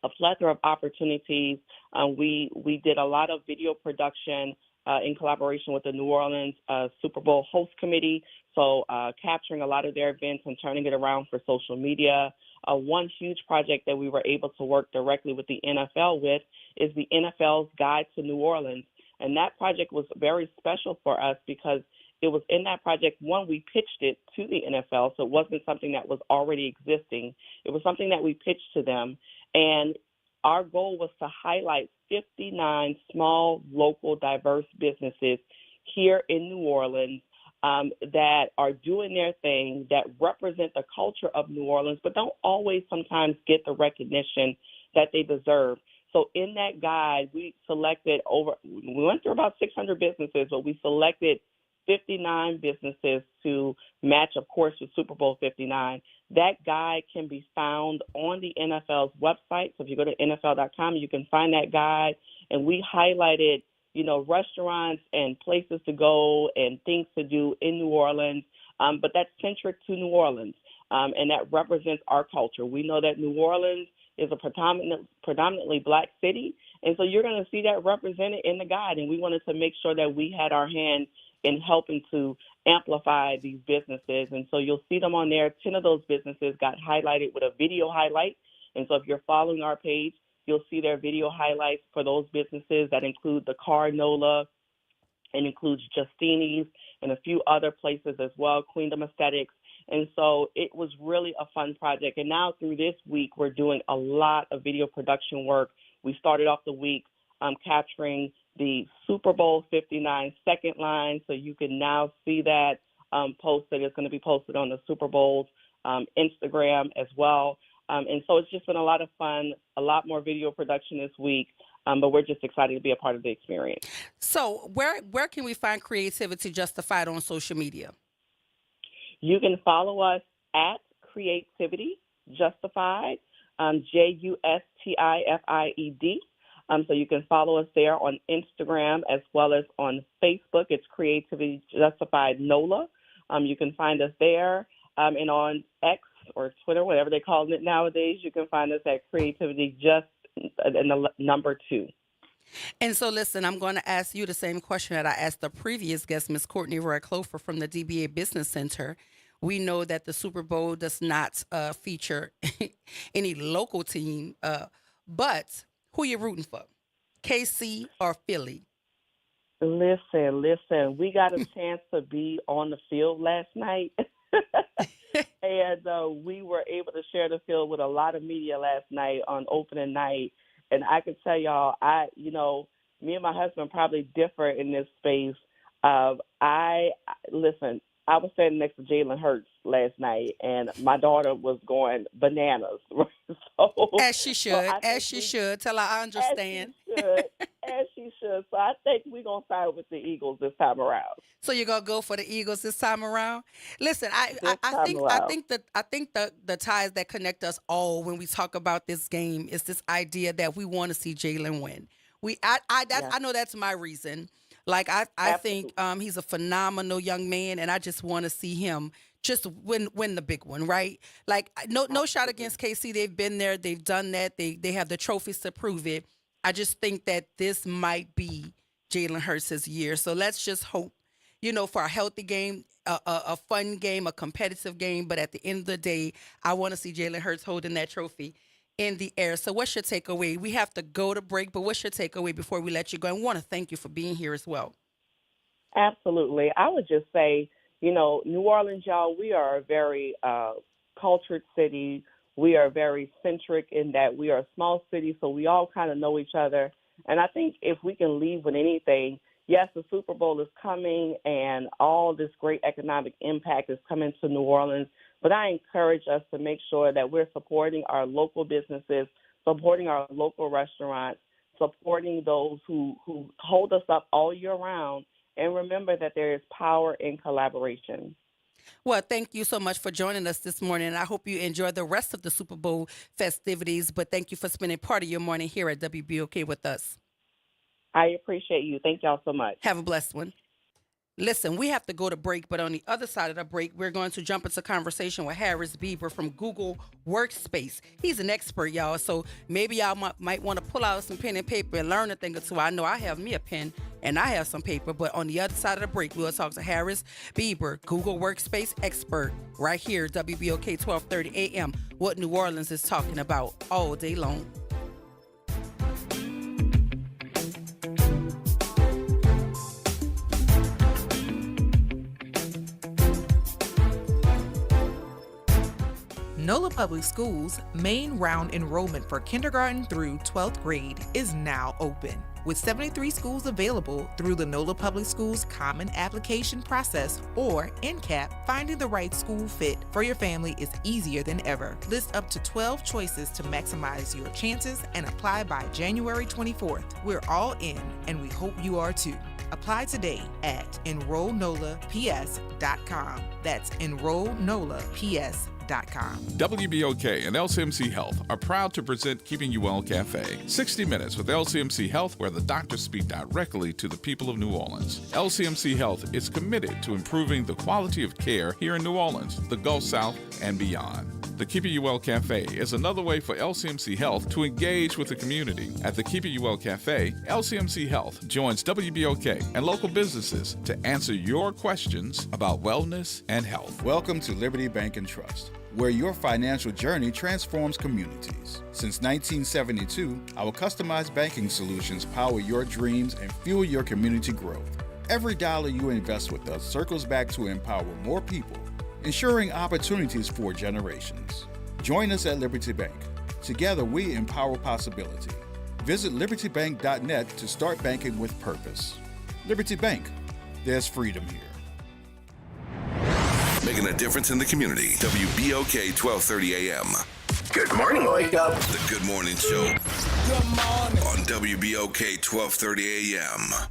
a plethora of opportunities. We did a lot of video production in collaboration with the New Orleans Super Bowl host committee, so capturing a lot of their events and turning it around for social media. One huge project that we were able to work directly with the NFL with is the NFL's Guide to New Orleans. And that project was very special for us because it was in that project, one, we pitched it to the NFL, so it wasn't something that was already existing. It was something that we pitched to them. And our goal was to highlight 59 small, local, diverse businesses here in New Orleans that are doing their thing, that represent the culture of New Orleans, but don't always sometimes get the recognition that they deserve. So in that guide, we went through about 600 businesses, but we selected 59 businesses to match, of course, with Super Bowl 59. That guide can be found on the NFL's website. So if you go to NFL.com, you can find that guide. And we highlighted, you know, restaurants and places to go and things to do in New Orleans, but that's centric to New Orleans, and that represents our culture. We know that New Orleans is a predominantly Black city, and so you're going to see that represented in the guide, and we wanted to make sure that we had our hand in helping to amplify these businesses. And so you'll see them on there. 10 of those businesses got highlighted with a video highlight, and so if you're following our page, you'll see their video highlights for those businesses that include the Car Nola, and includes Justini's and a few other places as well, Queendom Aesthetics. And so it was really a fun project. And now through this week, we're doing a lot of video production work. We started off the week capturing the Super Bowl 59 second line. So you can now see that posted. It's going to be posted on the Super Bowl's Instagram as well. And so it's just been a lot of fun, a lot more video production this week, but we're just excited to be a part of the experience. So where can we find Creativity Justified on social media? You can follow us at Creativity Justified, JUSTIFIED. So you can follow us there on Instagram as well as on Facebook. It's Creativity Justified NOLA. You can find us there. And on X or Twitter, whatever they call it nowadays, you can find us at Creativity Just and the number 2. And so, listen, I'm going to ask you the same question that I asked the previous guest, Ms. Courtney Roy Clover from the DBA Business Center. We know that the Super Bowl does not feature any local team, but who you rooting for, KC or Philly? Listen, we got a chance to be on the field last night. And we were able to share the field with a lot of media last night on opening night. And I can tell y'all, me and my husband probably differ in this space. Listen, I was standing next to Jalen Hurts last night, and my daughter was going bananas. As she should. Tell her I understand. As she should. So I think we're going to side with the Eagles this time around. So you're going to go for the Eagles this time around? Listen, I think the ties that connect us all when we talk about this game is this idea that we want to see Jalen win. I know that's my reason. Like, I think he's a phenomenal young man, and I just want to see him just win the big one, right? Like, no shot against KC. They've been there. They've done that. They have the trophies to prove it. I just think that this might be Jalen Hurts' year. So let's just hope, for a healthy game, a fun game, a competitive game. But at the end of the day, I want to see Jalen Hurts holding that trophy in the air. So what's your takeaway? We have to go to break, but what's your takeaway before we let you go? And want to thank you for being here as well. Absolutely. I would just say, New Orleans, y'all, we are a very cultured city. We are very centric in that we are a small city, so we all kind of know each other. And I think if we can leave with anything, yes, the Super Bowl is coming and all this great economic impact is coming to New Orleans. But I encourage us to make sure that we're supporting our local businesses, supporting our local restaurants, supporting those who hold us up all year round, and remember that there is power in collaboration. Well, thank you so much for joining us this morning. I hope you enjoy the rest of the Super Bowl festivities, but thank you for spending part of your morning here at WBOK with us. I appreciate you. Thank y'all so much. Have a blessed one. Listen, we have to go to break, but on the other side of the break, we're going to jump into conversation with Harris Bieber from Google Workspace. He's an expert, y'all, so maybe y'all might want to pull out some pen and paper and learn a thing or two. I know I have me a pen and I have some paper, but on the other side of the break, we'll talk to Harris Bieber, Google Workspace expert, right here, WBOK 1230 AM, what New Orleans is talking about all day long. NOLA Public Schools' main round enrollment for kindergarten through 12th grade is now open. With 73 schools available through the NOLA Public Schools Common Application Process, or NCAP, finding the right school fit for your family is easier than ever. List up to 12 choices to maximize your chances and apply by January 24th. We're all in, and we hope you are too. Apply today at enrollnolaps.com. That's enrollnolaps.com. WBOK and LCMC Health are proud to present Keeping You Well Cafe. 60 Minutes with LCMC Health, where the doctors speak directly to the people of New Orleans. LCMC Health is committed to improving the quality of care here in New Orleans, the Gulf South, and beyond. The Keeping You Well Cafe is another way for LCMC Health to engage with the community. At the Keeping You Well Cafe, LCMC Health joins WBOK and local businesses to answer your questions about wellness and health. Welcome to Liberty Bank and Trust, where your financial journey transforms communities. Since 1972, our customized banking solutions power your dreams and fuel your community growth. Every dollar you invest with us circles back to empower more people, ensuring opportunities for generations. Join us at Liberty Bank. Together, we empower possibility. Visit libertybank.net to start banking with purpose. Liberty Bank, there's freedom here. Making a difference in the community. WBOK 1230 AM. Good morning, Wake Up. The Good Morning Show. Good morning. On WBOK 1230 AM.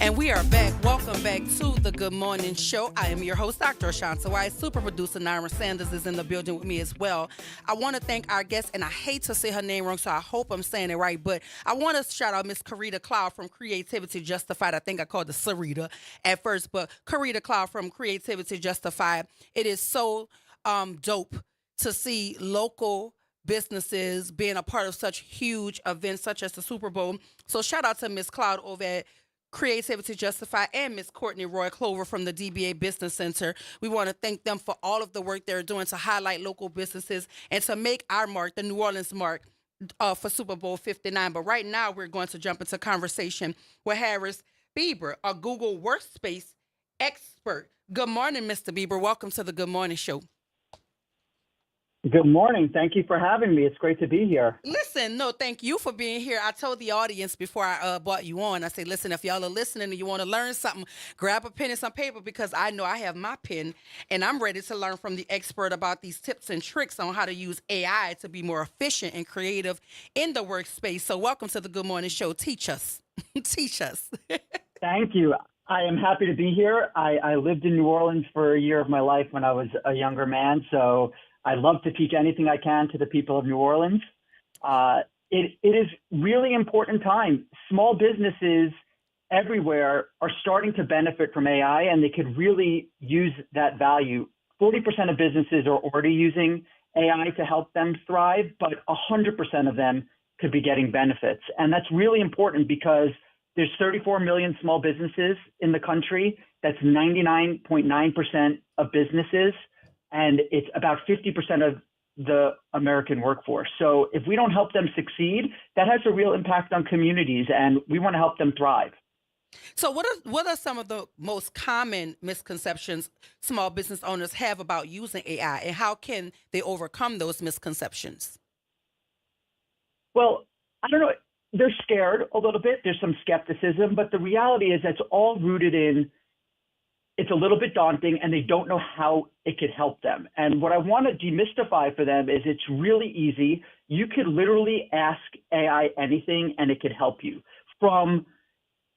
And we are back. Welcome back to the Good Morning Show. I am your host, Dr. Ashanta White. Super producer Naira Sanders is in the building with me as well. I want to thank our guest, and I hate to say her name wrong, so I hope I'm saying it right, but I want to shout out Miss Karita Cloud from Creativity Justified. I think I called her Sarita at first, but Karita Cloud from Creativity Justified. It is so dope to see local businesses being a part of such huge events such as the Super Bowl. So shout out to Miss Cloud over at Creativity Justified and Miss Courtney Roy Clover from the DBA Business Center. We want to thank them for all of the work they're doing to highlight local businesses and to make our mark, the New Orleans mark, for Super Bowl 59. But right now, we're going to jump into conversation with Harris Bieber, a Google Workspace expert. Good morning, Mr. Bieber. Welcome to the Good Morning Show. Good morning. Thank you for having me. It's great to be here. Listen, no, thank you for being here. I told the audience before I brought you on, I said, listen, if y'all are listening and you want to learn something, grab a pen and some paper because I know I have my pen and I'm ready to learn from the expert about these tips and tricks on how to use AI to be more efficient and creative in the workspace. So welcome to the Good Morning Show. Teach us. Teach us. Thank you. I am happy to be here. I lived in New Orleans for a year of my life when I was a younger man, so I love to teach anything I can to the people of New Orleans. It is really important time. Small businesses everywhere are starting to benefit from AI, and they could really use that value. 40% of businesses are already using AI to help them thrive, but 100% of them could be getting benefits. And that's really important because there's 34 million small businesses in the country. That's 99.9% of businesses. And it's about 50% of the American workforce. So if we don't help them succeed, that has a real impact on communities, and we want to help them thrive. So what are some of the most common misconceptions small business owners have about using AI, and how can they overcome those misconceptions? Well, I don't know. They're scared a little bit. There's some skepticism, but the reality is that's all rooted in it's a little bit daunting and they don't know how it could help them. And what I want to demystify for them is it's really easy. You could literally ask AI anything and it could help you, from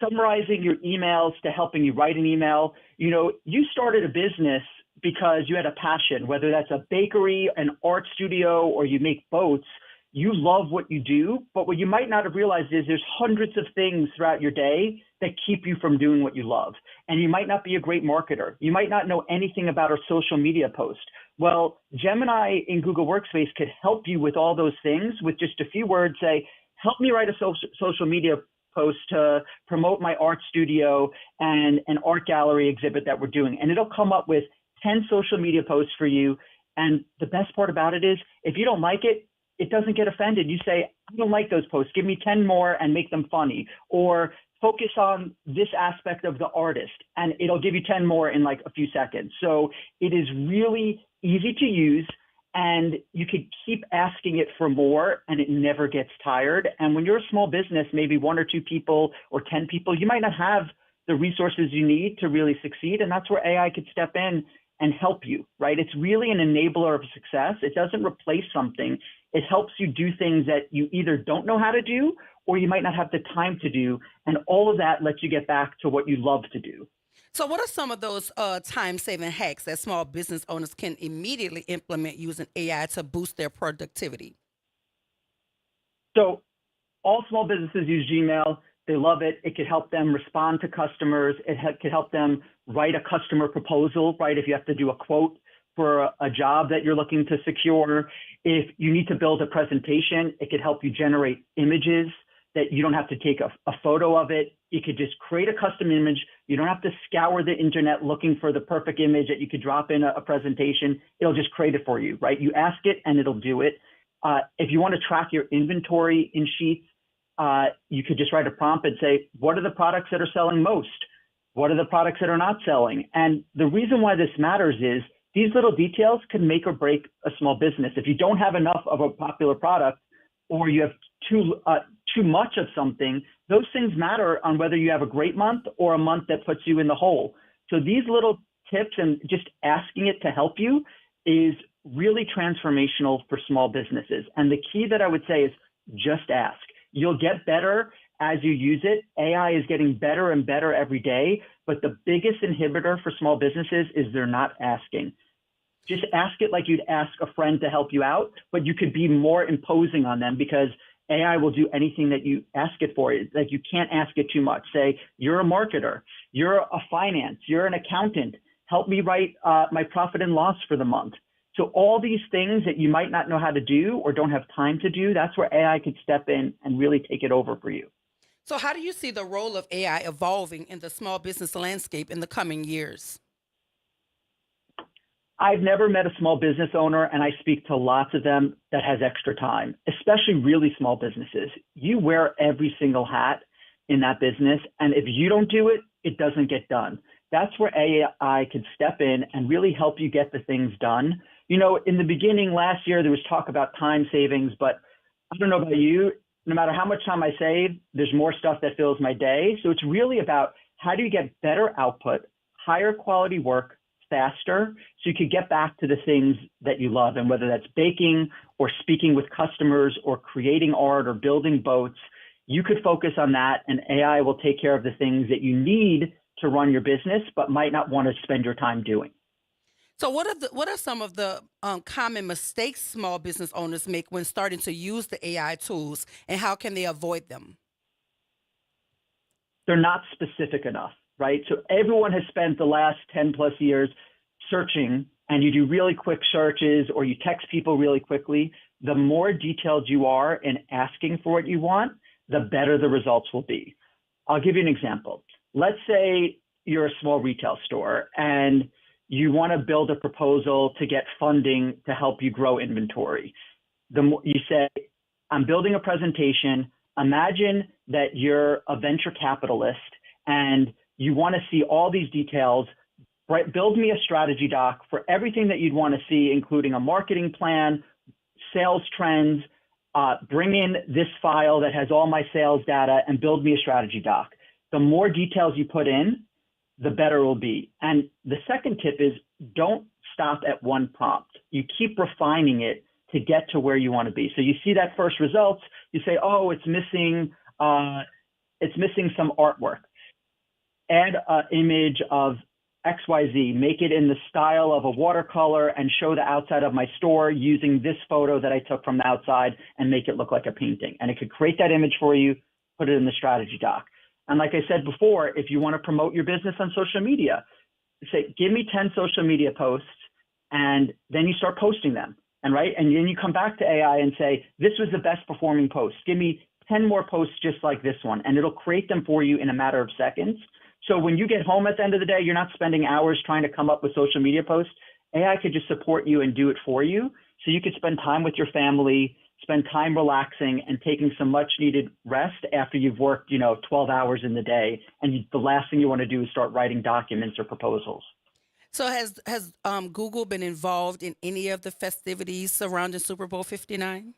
summarizing your emails to helping you write an email. You know, you started a business because you had a passion, whether that's a bakery, an art studio, or you make boats. You love what you do, but what you might not have realized is there's hundreds of things throughout your day that keep you from doing what you love. And you might not be a great marketer. You might not know anything about a social media post. Well, Gemini in Google Workspace could help you with all those things with just a few words. Say, help me write a social media post to promote my art studio and an art gallery exhibit that we're doing. And it'll come up with 10 social media posts for you. And the best part about it is if you don't like it, it doesn't get offended. You say, I don't like those posts. Give me 10 more and make them funny. Or focus on this aspect of the artist, and it'll give you 10 more in like a few seconds. So it is really easy to use, and you could keep asking it for more, and it never gets tired. And when you're a small business, maybe 1 or 2 people or 10 people, you might not have the resources you need to really succeed. And that's where AI could step in and help you, right? It's really an enabler of success. It doesn't replace something. It helps you do things that you either don't know how to do or you might not have the time to do. And all of that lets you get back to what you love to do. So what are some of those time-saving hacks that small business owners can immediately implement using AI to boost their productivity? So all small businesses use Gmail. They love it. It could help them respond to customers. It could help them write a customer proposal, right? If you have to do a quote for a job that you're looking to secure. If you need to build a presentation, it could help you generate images that you don't have to take a photo of it. You could just create a custom image. You don't have to scour the internet looking for the perfect image that you could drop in a presentation. It'll just create it for you, right? You ask it and it'll do it. If you want to track your inventory in Sheets, you could just write a prompt and say, what are the products that are selling most? What are the products that are not selling? And the reason why this matters is these little details can make or break a small business. If you don't have enough of a popular product, or you have too much of something, those things matter on whether you have a great month or a month that puts you in the hole. So these little tips and just asking it to help you is really transformational for small businesses. And the key that I would say is just ask. You'll get better as you use it. AI is getting better and better every day, but the biggest inhibitor for small businesses is they're not asking. Just ask it like you'd ask a friend to help you out, but you could be more imposing on them because AI will do anything that you ask it for. Like, you can't ask it too much. Say, you're a marketer, you're a finance, you're an accountant. Help me write my profit and loss for the month. So all these things that you might not know how to do or don't have time to do, that's where AI could step in and really take it over for you. So how do you see the role of AI evolving in the small business landscape in the coming years? I've never met a small business owner, and I speak to lots of them, that has extra time, especially really small businesses. You wear every single hat in that business, and if you don't do it, it doesn't get done. That's where AI could step in and really help you get the things done. You know, in the beginning last year, there was talk about time savings, but I don't know about you, no matter how much time I save, there's more stuff that fills my day. So it's really about how do you get better output, higher quality work, faster, so you could get back to the things that you love. And whether that's baking or speaking with customers or creating art or building boats, you could focus on that, and AI will take care of the things that you need to run your business, but might not want to spend your time doing. So what are some of the common mistakes small business owners make when starting to use the AI tools, and how can they avoid them? They're not specific enough, right? So everyone has spent the last 10 plus years searching, and you do really quick searches or you text people really quickly. The more detailed you are in asking for what you want, the better the results will be. I'll give you an example. Let's say you're a small retail store and you want to build a proposal to get funding to help you grow inventory. You say, I'm building a presentation. Imagine that you're a venture capitalist and you want to see all these details. Right? Build me a strategy doc for everything that you'd want to see, including a marketing plan, sales trends, bring in this file that has all my sales data and build me a strategy doc. The more details you put in, the better it will be. And the second tip is don't stop at one prompt. You keep refining it to get to where you want to be. So you see that first results, you say, oh, it's missing some artwork. Add an image of XYZ, make it in the style of a watercolor and show the outside of my store using this photo that I took from the outside and make it look like a painting. And it could create that image for you, put it in the strategy doc. And like I said before, if you want to promote your business on social media, say, give me 10 social media posts, and then you start posting them. And then you come back to AI and say, this was the best performing post. Give me 10 more posts just like this one. And it'll create them for you in a matter of seconds. So when you get home at the end of the day, you're not spending hours trying to come up with social media posts. AI could just support you and do it for you. So you could spend time with your family, spend time relaxing and taking some much needed rest after you've worked, 12 hours in the day. And the last thing you want to do is start writing documents or proposals. So has Google been involved in any of the festivities surrounding Super Bowl 59?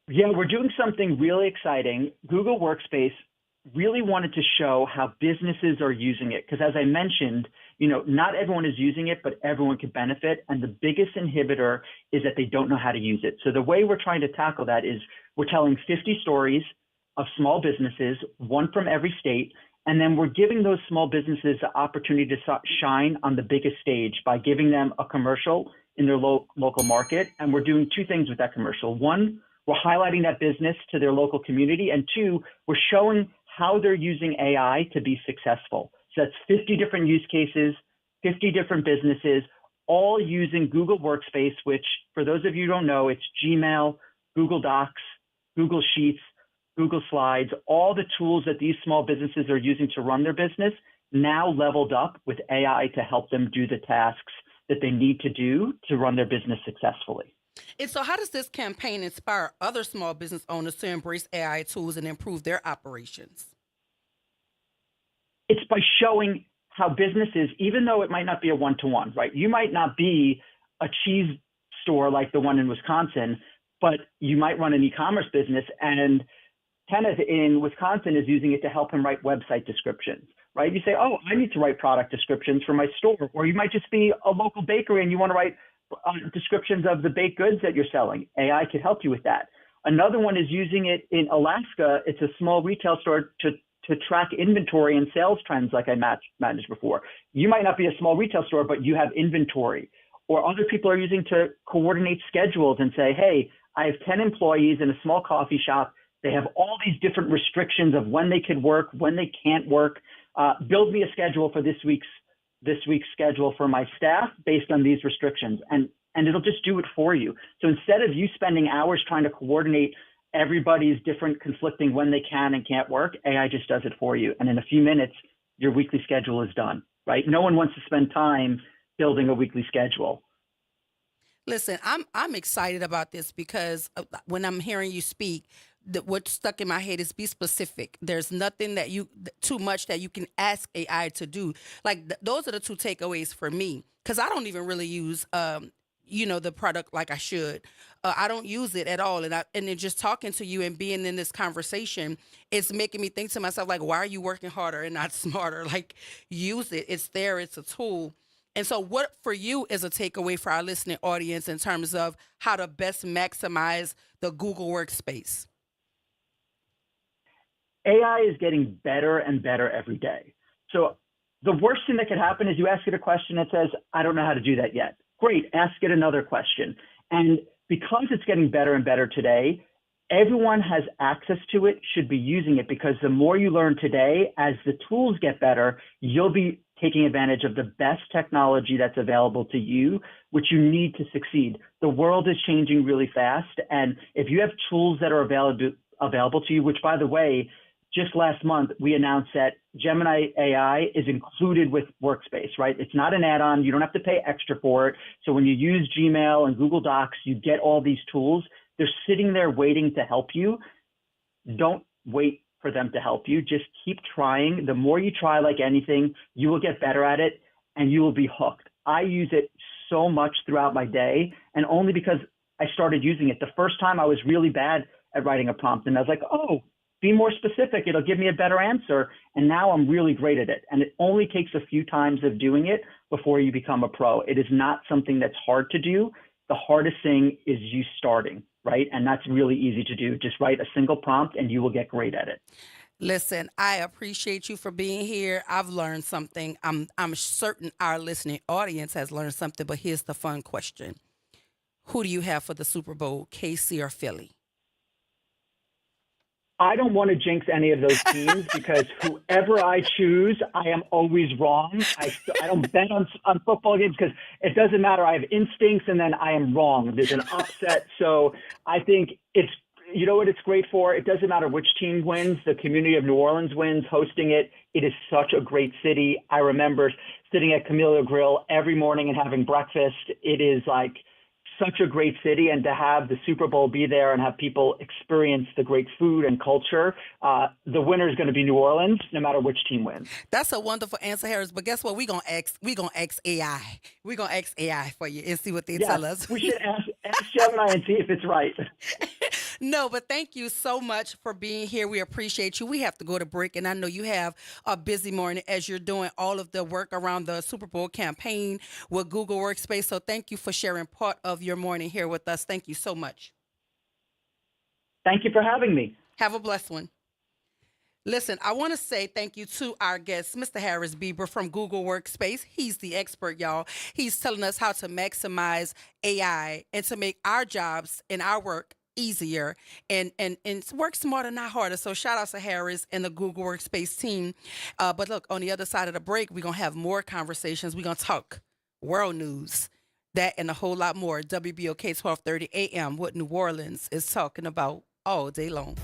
Yeah, we're doing something really exciting. Google Workspace really wanted to show how businesses are using it. Because as I mentioned, not everyone is using it, but everyone could benefit. And the biggest inhibitor is that they don't know how to use it. So the way we're trying to tackle that is we're telling 50 stories of small businesses, one from every state. And then we're giving those small businesses the opportunity to shine on the biggest stage by giving them a commercial in their local market. And we're doing two things with that commercial. One, we're highlighting that business to their local community. And two, we're showing how they're using AI to be successful. So that's 50 different use cases, 50 different businesses, all using Google Workspace, which for those of you who don't know, it's Gmail, Google Docs, Google Sheets, Google Slides, all the tools that these small businesses are using to run their business, now leveled up with AI to help them do the tasks that they need to do to run their business successfully. And so how does this campaign inspire other small business owners to embrace AI tools and improve their operations? It's by showing how businesses, even though it might not be a one-to-one, right? You might not be a cheese store like the one in Wisconsin, but you might run an e-commerce business, and Kenneth in Wisconsin is using it to help him write website descriptions, right? You say, oh, I need to write product descriptions for my store. Or you might just be a local bakery and you want to write descriptions of the baked goods that you're selling. AI could help you with that. Another one is using it in Alaska. It's a small retail store to track inventory and sales trends like I managed before. You might not be a small retail store, but you have inventory. Or other people are using to coordinate schedules and say, hey, I have 10 employees in a small coffee shop. They have all these different restrictions of when they could work, when they can't work. Build me a schedule for this week's schedule for my staff based on these restrictions, and it'll just do it for you. So instead of you spending hours trying to coordinate everybody's different conflicting when they can and can't work, AI just does it for you. And in a few minutes, your weekly schedule is done, right? No one wants to spend time building a weekly schedule. Listen, I'm excited about this because when I'm hearing you speak, what's stuck in my head is be specific. There's nothing that too much that you can ask AI to do. Like those are the two takeaways for me, because I don't even really use, the product like I should. I don't use it at all. And then just talking to you and being in this conversation, it's making me think to myself, like, why are you working harder and not smarter? Like, use it. It's there. It's a tool. And so what for you is a takeaway for our listening audience in terms of how to best maximize the Google Workspace? AI is getting better and better every day. So the worst thing that could happen is you ask it a question that says, I don't know how to do that yet. Great, ask it another question. And because it's getting better and better today, everyone has access to it, should be using it, because the more you learn today, as the tools get better, you'll be taking advantage of the best technology that's available to you, which you need to succeed. The world is changing really fast. And if you have tools that are available to you, which, by the way, just last month, we announced that Gemini AI is included with Workspace, right? It's not an add-on. You don't have to pay extra for it. So when you use Gmail and Google Docs, you get all these tools. They're sitting there waiting to help you. Don't wait for them to help you. Just keep trying. The more you try, like anything, you will get better at it and you will be hooked. I use it so much throughout my day, and only because I started using it. The first time I was really bad at writing a prompt, and I was like, oh, be more specific. It'll give me a better answer. And now I'm really great at it. And it only takes a few times of doing it before you become a pro. It is not something that's hard to do. The hardest thing is you starting, right? And that's really easy to do. Just write a single prompt and you will get great at it. Listen, I appreciate you for being here. I've learned something. I'm certain our listening audience has learned something, but here's the fun question. Who do you have for the Super Bowl, KC or Philly? I don't want to jinx any of those teams because whoever I choose, I am always wrong. I don't bet on football games because it doesn't matter. I have instincts and then I am wrong. There's an upset. So I think you know what it's great for? It doesn't matter which team wins. The community of New Orleans wins hosting it. It is such a great city. I remember sitting at Camellia Grill every morning and having breakfast. It is like such a great city, and to have the Super Bowl be there and have people experience the great food and culture, the winner is going to be New Orleans, no matter which team wins. That's a wonderful answer, Harris. But guess what? We're gonna ask AI. We're gonna ask AI for you and see what they tell us. We should ask Gemini and see if it's right. No, but thank you so much for being here. We appreciate you. We have to go to break, and I know you have a busy morning as you're doing all of the work around the Super Bowl campaign with Google Workspace. So thank you for sharing part of your morning here with us. Thank you so much. Thank you for having me. Have a blessed one. Listen, I want to say thank you to our guest, Mr. Harris Bieber from Google Workspace. He's the expert, y'all. He's telling us how to maximize AI and to make our jobs and our work easier and work smarter, not harder. So shout out to Harris and the Google Workspace team. But look, on the other side of the break, we're going to have more conversations. We're going to talk world news, that and a whole lot more. WBOK 1230 AM, what New Orleans is talking about all day long.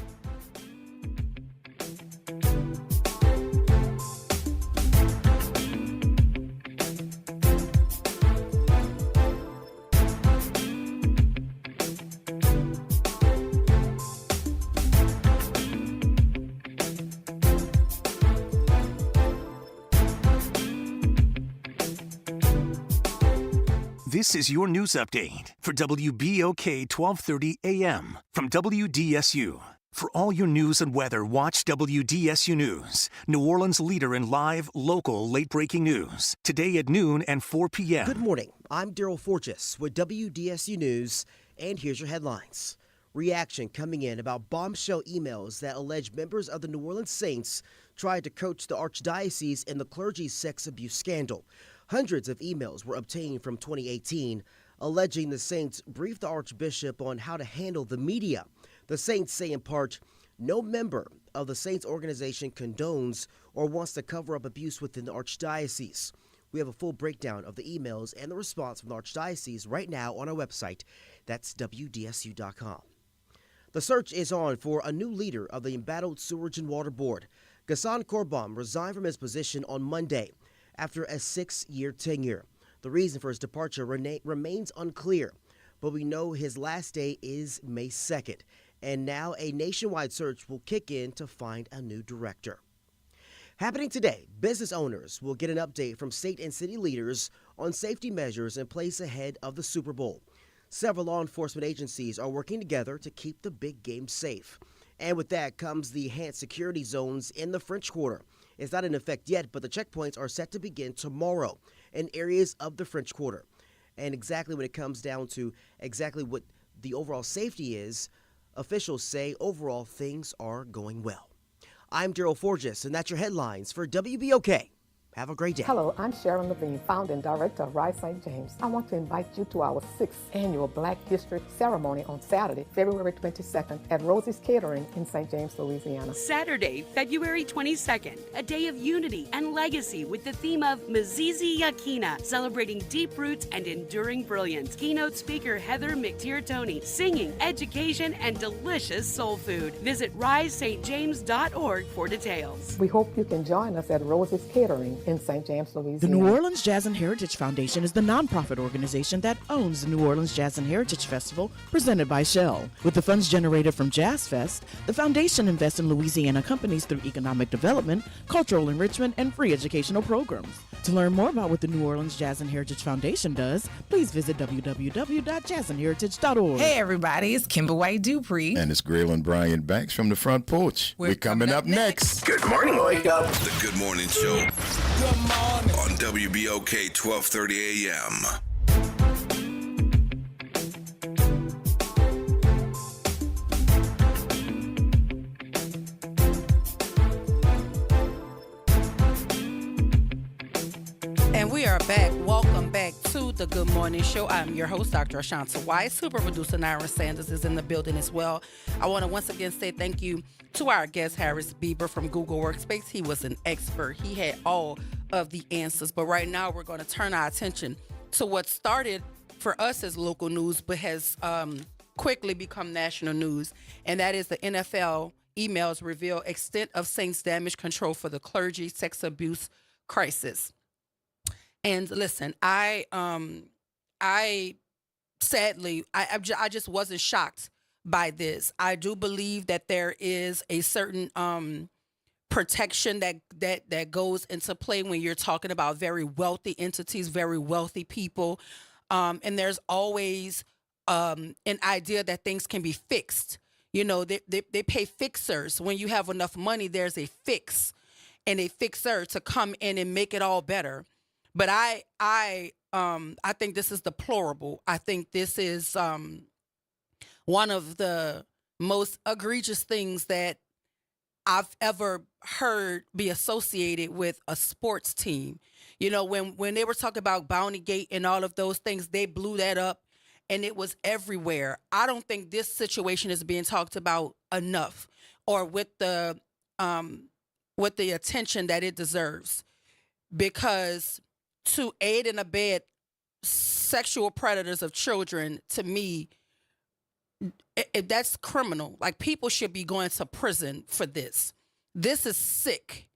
This is your news update for WBOK 1230 AM from WDSU. For all your news and weather, watch WDSU News, New Orleans' leader in live, local, late-breaking news. Today at noon and 4 p.m. Good morning. I'm Daryl Forges with WDSU News, and here's your headlines. Reaction coming in about bombshell emails that allege members of the New Orleans Saints tried to coach the Archdiocese in the clergy's sex abuse scandal. Hundreds of emails were obtained from 2018, alleging the Saints briefed the Archbishop on how to handle the media. The Saints say in part, no member of the Saints organization condones or wants to cover up abuse within the Archdiocese. We have a full breakdown of the emails and the response from the Archdiocese right now on our website. That's WDSU.com. The search is on for a new leader of the embattled Sewerage and Water Board. Ghassan Korban resigned from his position on Monday after a 6-year tenure. The reason for his departure remains unclear, but we know his last day is May 2nd. And now a nationwide search will kick in to find a new director. Happening today, business owners will get an update from state and city leaders on safety measures in place ahead of the Super Bowl. Several law enforcement agencies are working together to keep the big game safe. And with that comes the enhanced security zones in the French Quarter. It's not in effect yet, but the checkpoints are set to begin tomorrow in areas of the French Quarter. And exactly when it comes down to exactly what the overall safety is, officials say overall things are going well. I'm Daryl Forges, and that's your headlines for WBOK. Have a great day. Hello, I'm Sharon Levine, founder and director of Rise St. James. I want to invite you to our 6th annual Black History Ceremony on Saturday, February 22nd at Rosie's Catering in St. James, Louisiana. Saturday, February 22nd, a day of unity and legacy with the theme of Mzizi Yakina, celebrating deep roots and enduring brilliance. Keynote speaker Heather McTeer-Tony, singing, education, and delicious soul food. Visit risestjames.org for details. We hope you can join us at Rosie's Catering in St. James, Louisiana. The New Orleans Jazz and Heritage Foundation is the nonprofit organization that owns the New Orleans Jazz and Heritage Festival presented by Shell. With the funds generated from Jazz Fest, the foundation invests in Louisiana companies through economic development, cultural enrichment, and free educational programs. To learn more about what the New Orleans Jazz and Heritage Foundation does, please visit www.jazzandheritage.org. Hey everybody, it's Kimber White Dupree. And it's Graylin Bryant Banks from the front porch. We're coming up next. Good morning, Wake Up. The Good Morning Show. Good morning. On WBOK 1230 AM. And we are back. Welcome back to the Good Morning Show. I'm your host, Dr. Ashanta White. Super producer Nyra Sanders is in the building as well. I want to once again say thank you to our guest, Harris Bieber from Google Workspace. He was an expert. He had all of the answers. But right now, we're going to turn our attention to what started for us as local news, but has quickly become national news. And that is the NFL emails reveal extent of Saints damage control for the clergy sex abuse crisis. And listen, I sadly just wasn't shocked by this. I do believe that there is a certain protection that goes into play when you're talking about very wealthy entities, very wealthy people, and there's always an idea that things can be fixed. You know, they pay fixers. When you have enough money, there's a fix and a fixer to come in and make it all better. But I think this is deplorable. I think this is one of the most egregious things that I've ever heard be associated with a sports team. You know, when they were talking about Bounty Gate and all of those things, they blew that up and it was everywhere. I don't think this situation is being talked about enough or with the attention that it deserves, because to aid and abet sexual predators of children, to me, that's criminal. Like, people should be going to prison for this. This is sick.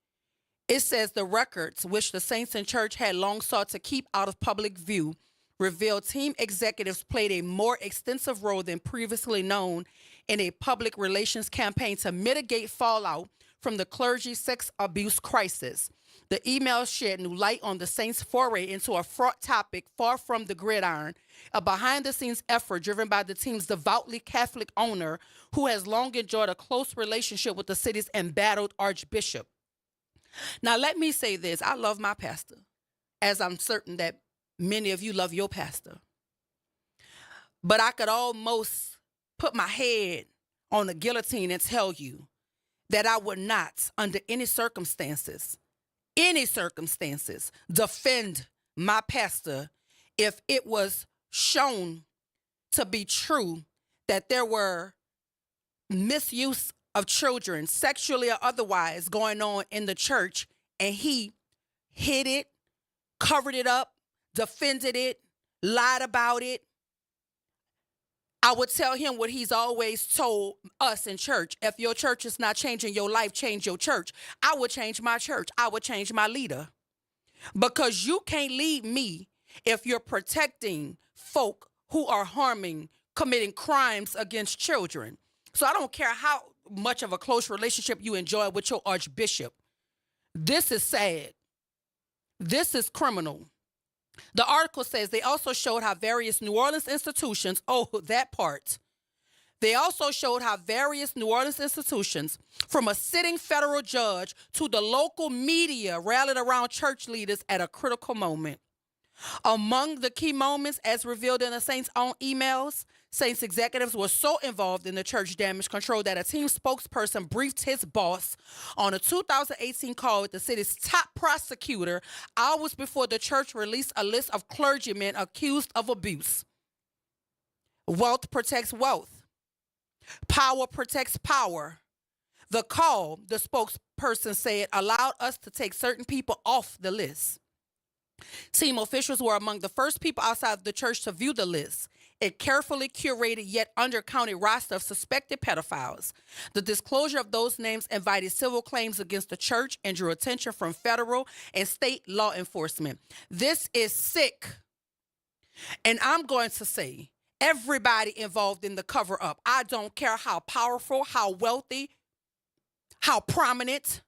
It says the records, which the Saints and Church had long sought to keep out of public view, revealed team executives played a more extensive role than previously known in a public relations campaign to mitigate fallout from the clergy sex abuse crisis. The email shed new light on the Saints' foray into a fraught topic far from the gridiron, a behind-the-scenes effort driven by the team's devoutly Catholic owner who has long enjoyed a close relationship with the city's embattled archbishop. Now, let me say this. I love my pastor, as I'm certain that many of you love your pastor. But I could almost put my head on the guillotine and tell you that I would not, under any circumstances, defend my pastor if it was shown to be true that there were misuse of children, sexually or otherwise, going on in the church, and he hid it, covered it up, defended it, lied about it. I would tell him what he's always told us in church. If your church is not changing your life, change your church. I would change my church. I would change my leader. Because you can't lead me if you're protecting folk who are harming, committing crimes against children. So I don't care how much of a close relationship you enjoy with your archbishop. This is sad. This is criminal. The article says they also showed how various New Orleans institutions, they also showed how various New Orleans institutions, from a sitting federal judge to the local media, rallied around church leaders at a critical moment. Among the key moments, as revealed in the Saints' own emails, Saints executives were so involved in the church damage control that a team spokesperson briefed his boss on a 2018 call with the city's top prosecutor hours before the church released a list of clergymen accused of abuse. Wealth protects wealth. Power protects power. The call, the spokesperson said, allowed us to take certain people off the list. Team officials were among the first people outside of the church to view the list. It carefully curated yet undercounted roster of suspected pedophiles. The disclosure of those names invited civil claims against the church and drew attention from federal and state law enforcement. This is sick. And I'm going to say, everybody involved in the cover-up, I don't care how powerful, how wealthy, how prominent,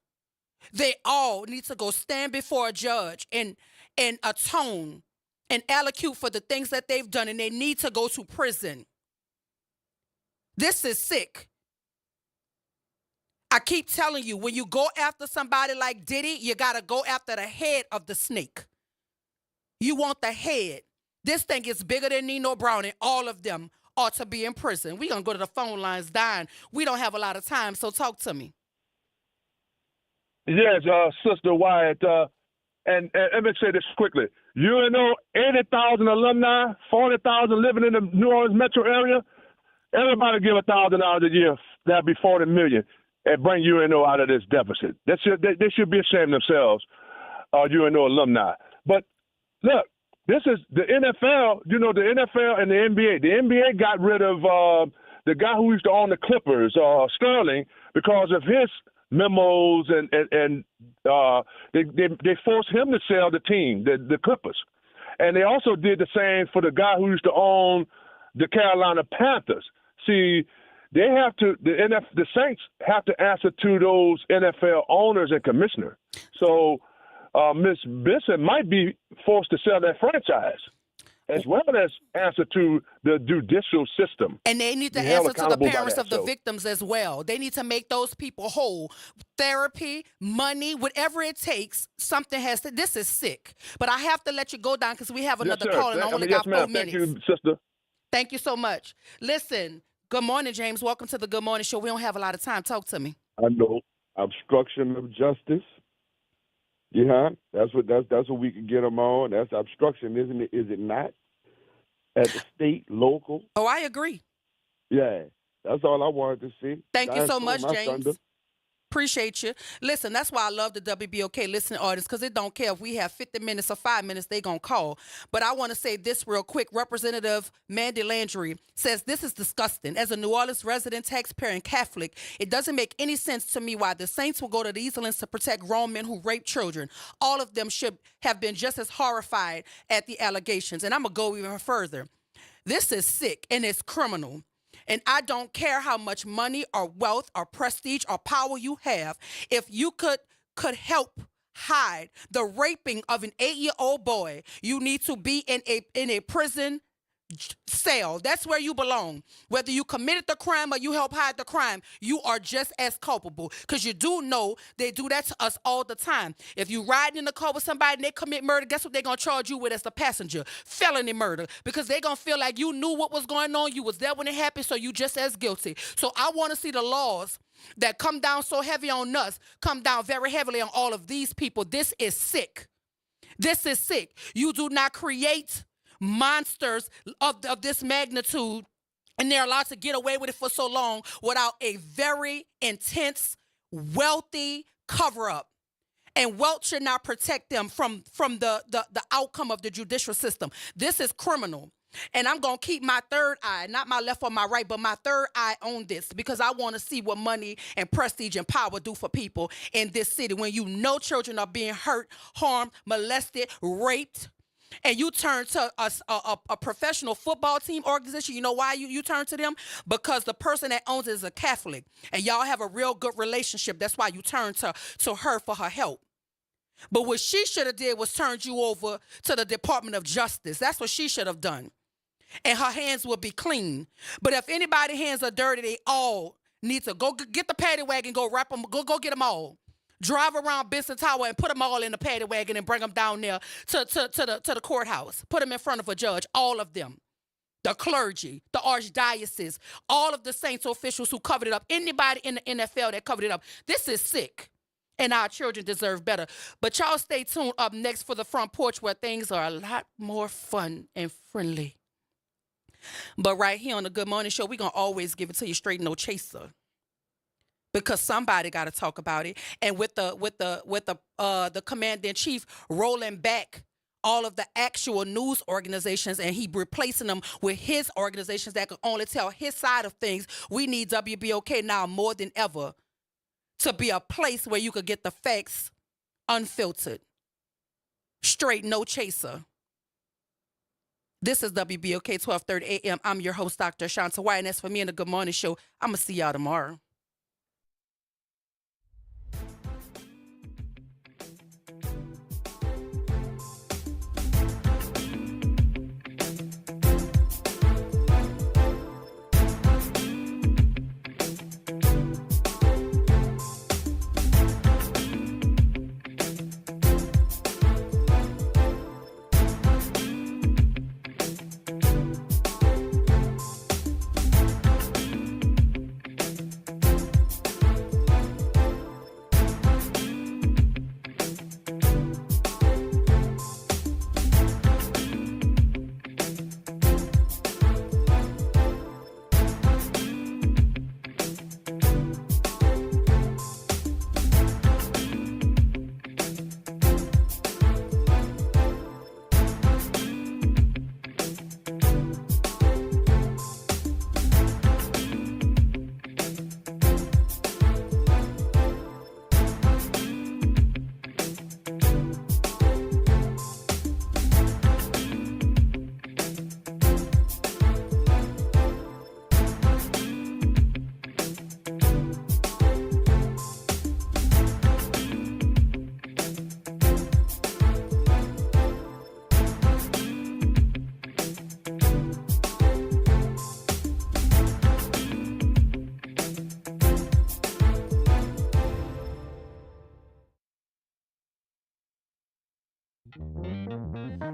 they all need to go stand before a judge and atone and allocute for the things that they've done, and they need to go to prison. This is sick. I keep telling you, when you go after somebody like Diddy, you got to go after the head of the snake. You want the head. This thing is bigger than Nino Brown, and all of them ought to be in prison. We're going to go to the phone lines, Don. We don't have a lot of time, so talk to me. Yes, Sister Wyatt, and let me say this quickly. UNO, 80,000 alumni, 40,000 living in the New Orleans metro area. Everybody give $1,000 a year. That'd be $40 million, and bring UNO out of this deficit. They should be ashamed of themselves, UNO alumni. But look, this is the NFL. You know, the NFL and the NBA. The NBA got rid of the guy who used to own the Clippers, Sterling, because of his memos, and they forced him to sell the team, the Clippers. And they also did the same for the guy who used to own the Carolina Panthers. See, they have to, the Saints have to answer to those NFL owners and commissioners. So Ms. Benson might be forced to sell that franchise, as well as answer to the judicial system. And they need to answer to the parents of the victims as well. They need to make those people whole. Therapy, money, whatever it takes, something has to. This is sick. But I have to let you go down because we have another call and I only got 4 minutes. Thank you, sister. Thank you so much. Listen, good morning, James. Welcome to the Good Morning Show. We don't have a lot of time. Talk to me. I know. Obstruction of justice. Yeah, that's what we can get them on. That's obstruction, isn't it? Is it not? At the state, local. Oh, I agree. Yeah, that's all I wanted to see. Thank you so much, James. Appreciate you. Listen, that's why I love the WBOK listening audience, because it don't care if we have 50 minutes or 5 minutes, they going to call. But I want to say this real quick. Representative Mandy Landry says this is disgusting. As a New Orleans resident, taxpayer, and Catholic, it doesn't make any sense to me why the Saints will go to these lands to protect grown men who rape children. All of them should have been just as horrified at the allegations. And I'm going to go even further. This is sick and it's criminal. And I don't care how much money or wealth or prestige or power you have. If you could help hide the raping of an 8-year-old boy, you need to be in a prison cell. That's where you belong. Whether you committed the crime or you help hide the crime, you are just as culpable, because you do know they do that to us all the time. If you ride in the car with somebody and they commit murder, guess what they're going to charge you with as the passenger? Felony murder, because they're going to feel like you knew what was going on. You was there when it happened, so you just as guilty. So I want to see the laws that come down so heavy on us come down very heavily on all of these people. This is sick. This is sick. You do not create monsters of this magnitude, and they're allowed to get away with it for so long without a very intense, wealthy cover-up. And wealth should not protect them from the outcome of the judicial system. This is criminal. And I'm going to keep my third eye, not my left or my right, but my third eye on this, because I want to see what money and prestige and power do for people in this city. When you know children are being hurt, harmed, molested, raped, and you turn to a professional football team organization. You know why you turn to them? Because the person that owns it is a Catholic, and y'all have a real good relationship. That's why you turn to her for her help. But what she should have did was turned you over to the Department of Justice. That's what she should have done. And her hands would be clean. But if anybody's hands are dirty, they all need to go get the paddy wagon, go wrap them, go get them all. Drive around Benson Tower and put them all in the paddy wagon and bring them down there to the courthouse. Put them in front of a judge, all of them. The clergy, the archdiocese, all of the saints officials who covered it up. Anybody in the NFL that covered it up. This is sick. And our children deserve better. But y'all stay tuned up next for the front porch, where things are a lot more fun and friendly. But right here on the Good Morning Show, we're going to always give it to you straight, no chaser. Because somebody got to talk about it. And with the commander-in-chief rolling back all of the actual news organizations and he replacing them with his organizations that can only tell his side of things, we need WBOK now more than ever to be a place where you could get the facts unfiltered. Straight, no chaser. This is WBOK 1230 AM. I'm your host, Dr. Shanta White, and that's for me in the Good Morning Show. I'm going to see y'all tomorrow.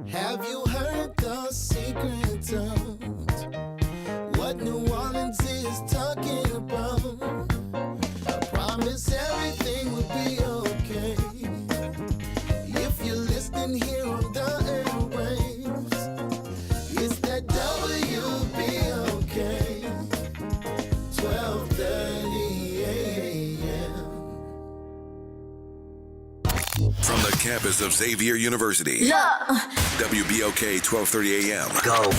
Have you heard the secret of what New Orleans is talking about? I promise everything will be okay if you're listening here on the airwaves. It's that WBOK 1230 AM. From the campus of Xavier University. Yeah. WBOK 1230 AM. Go.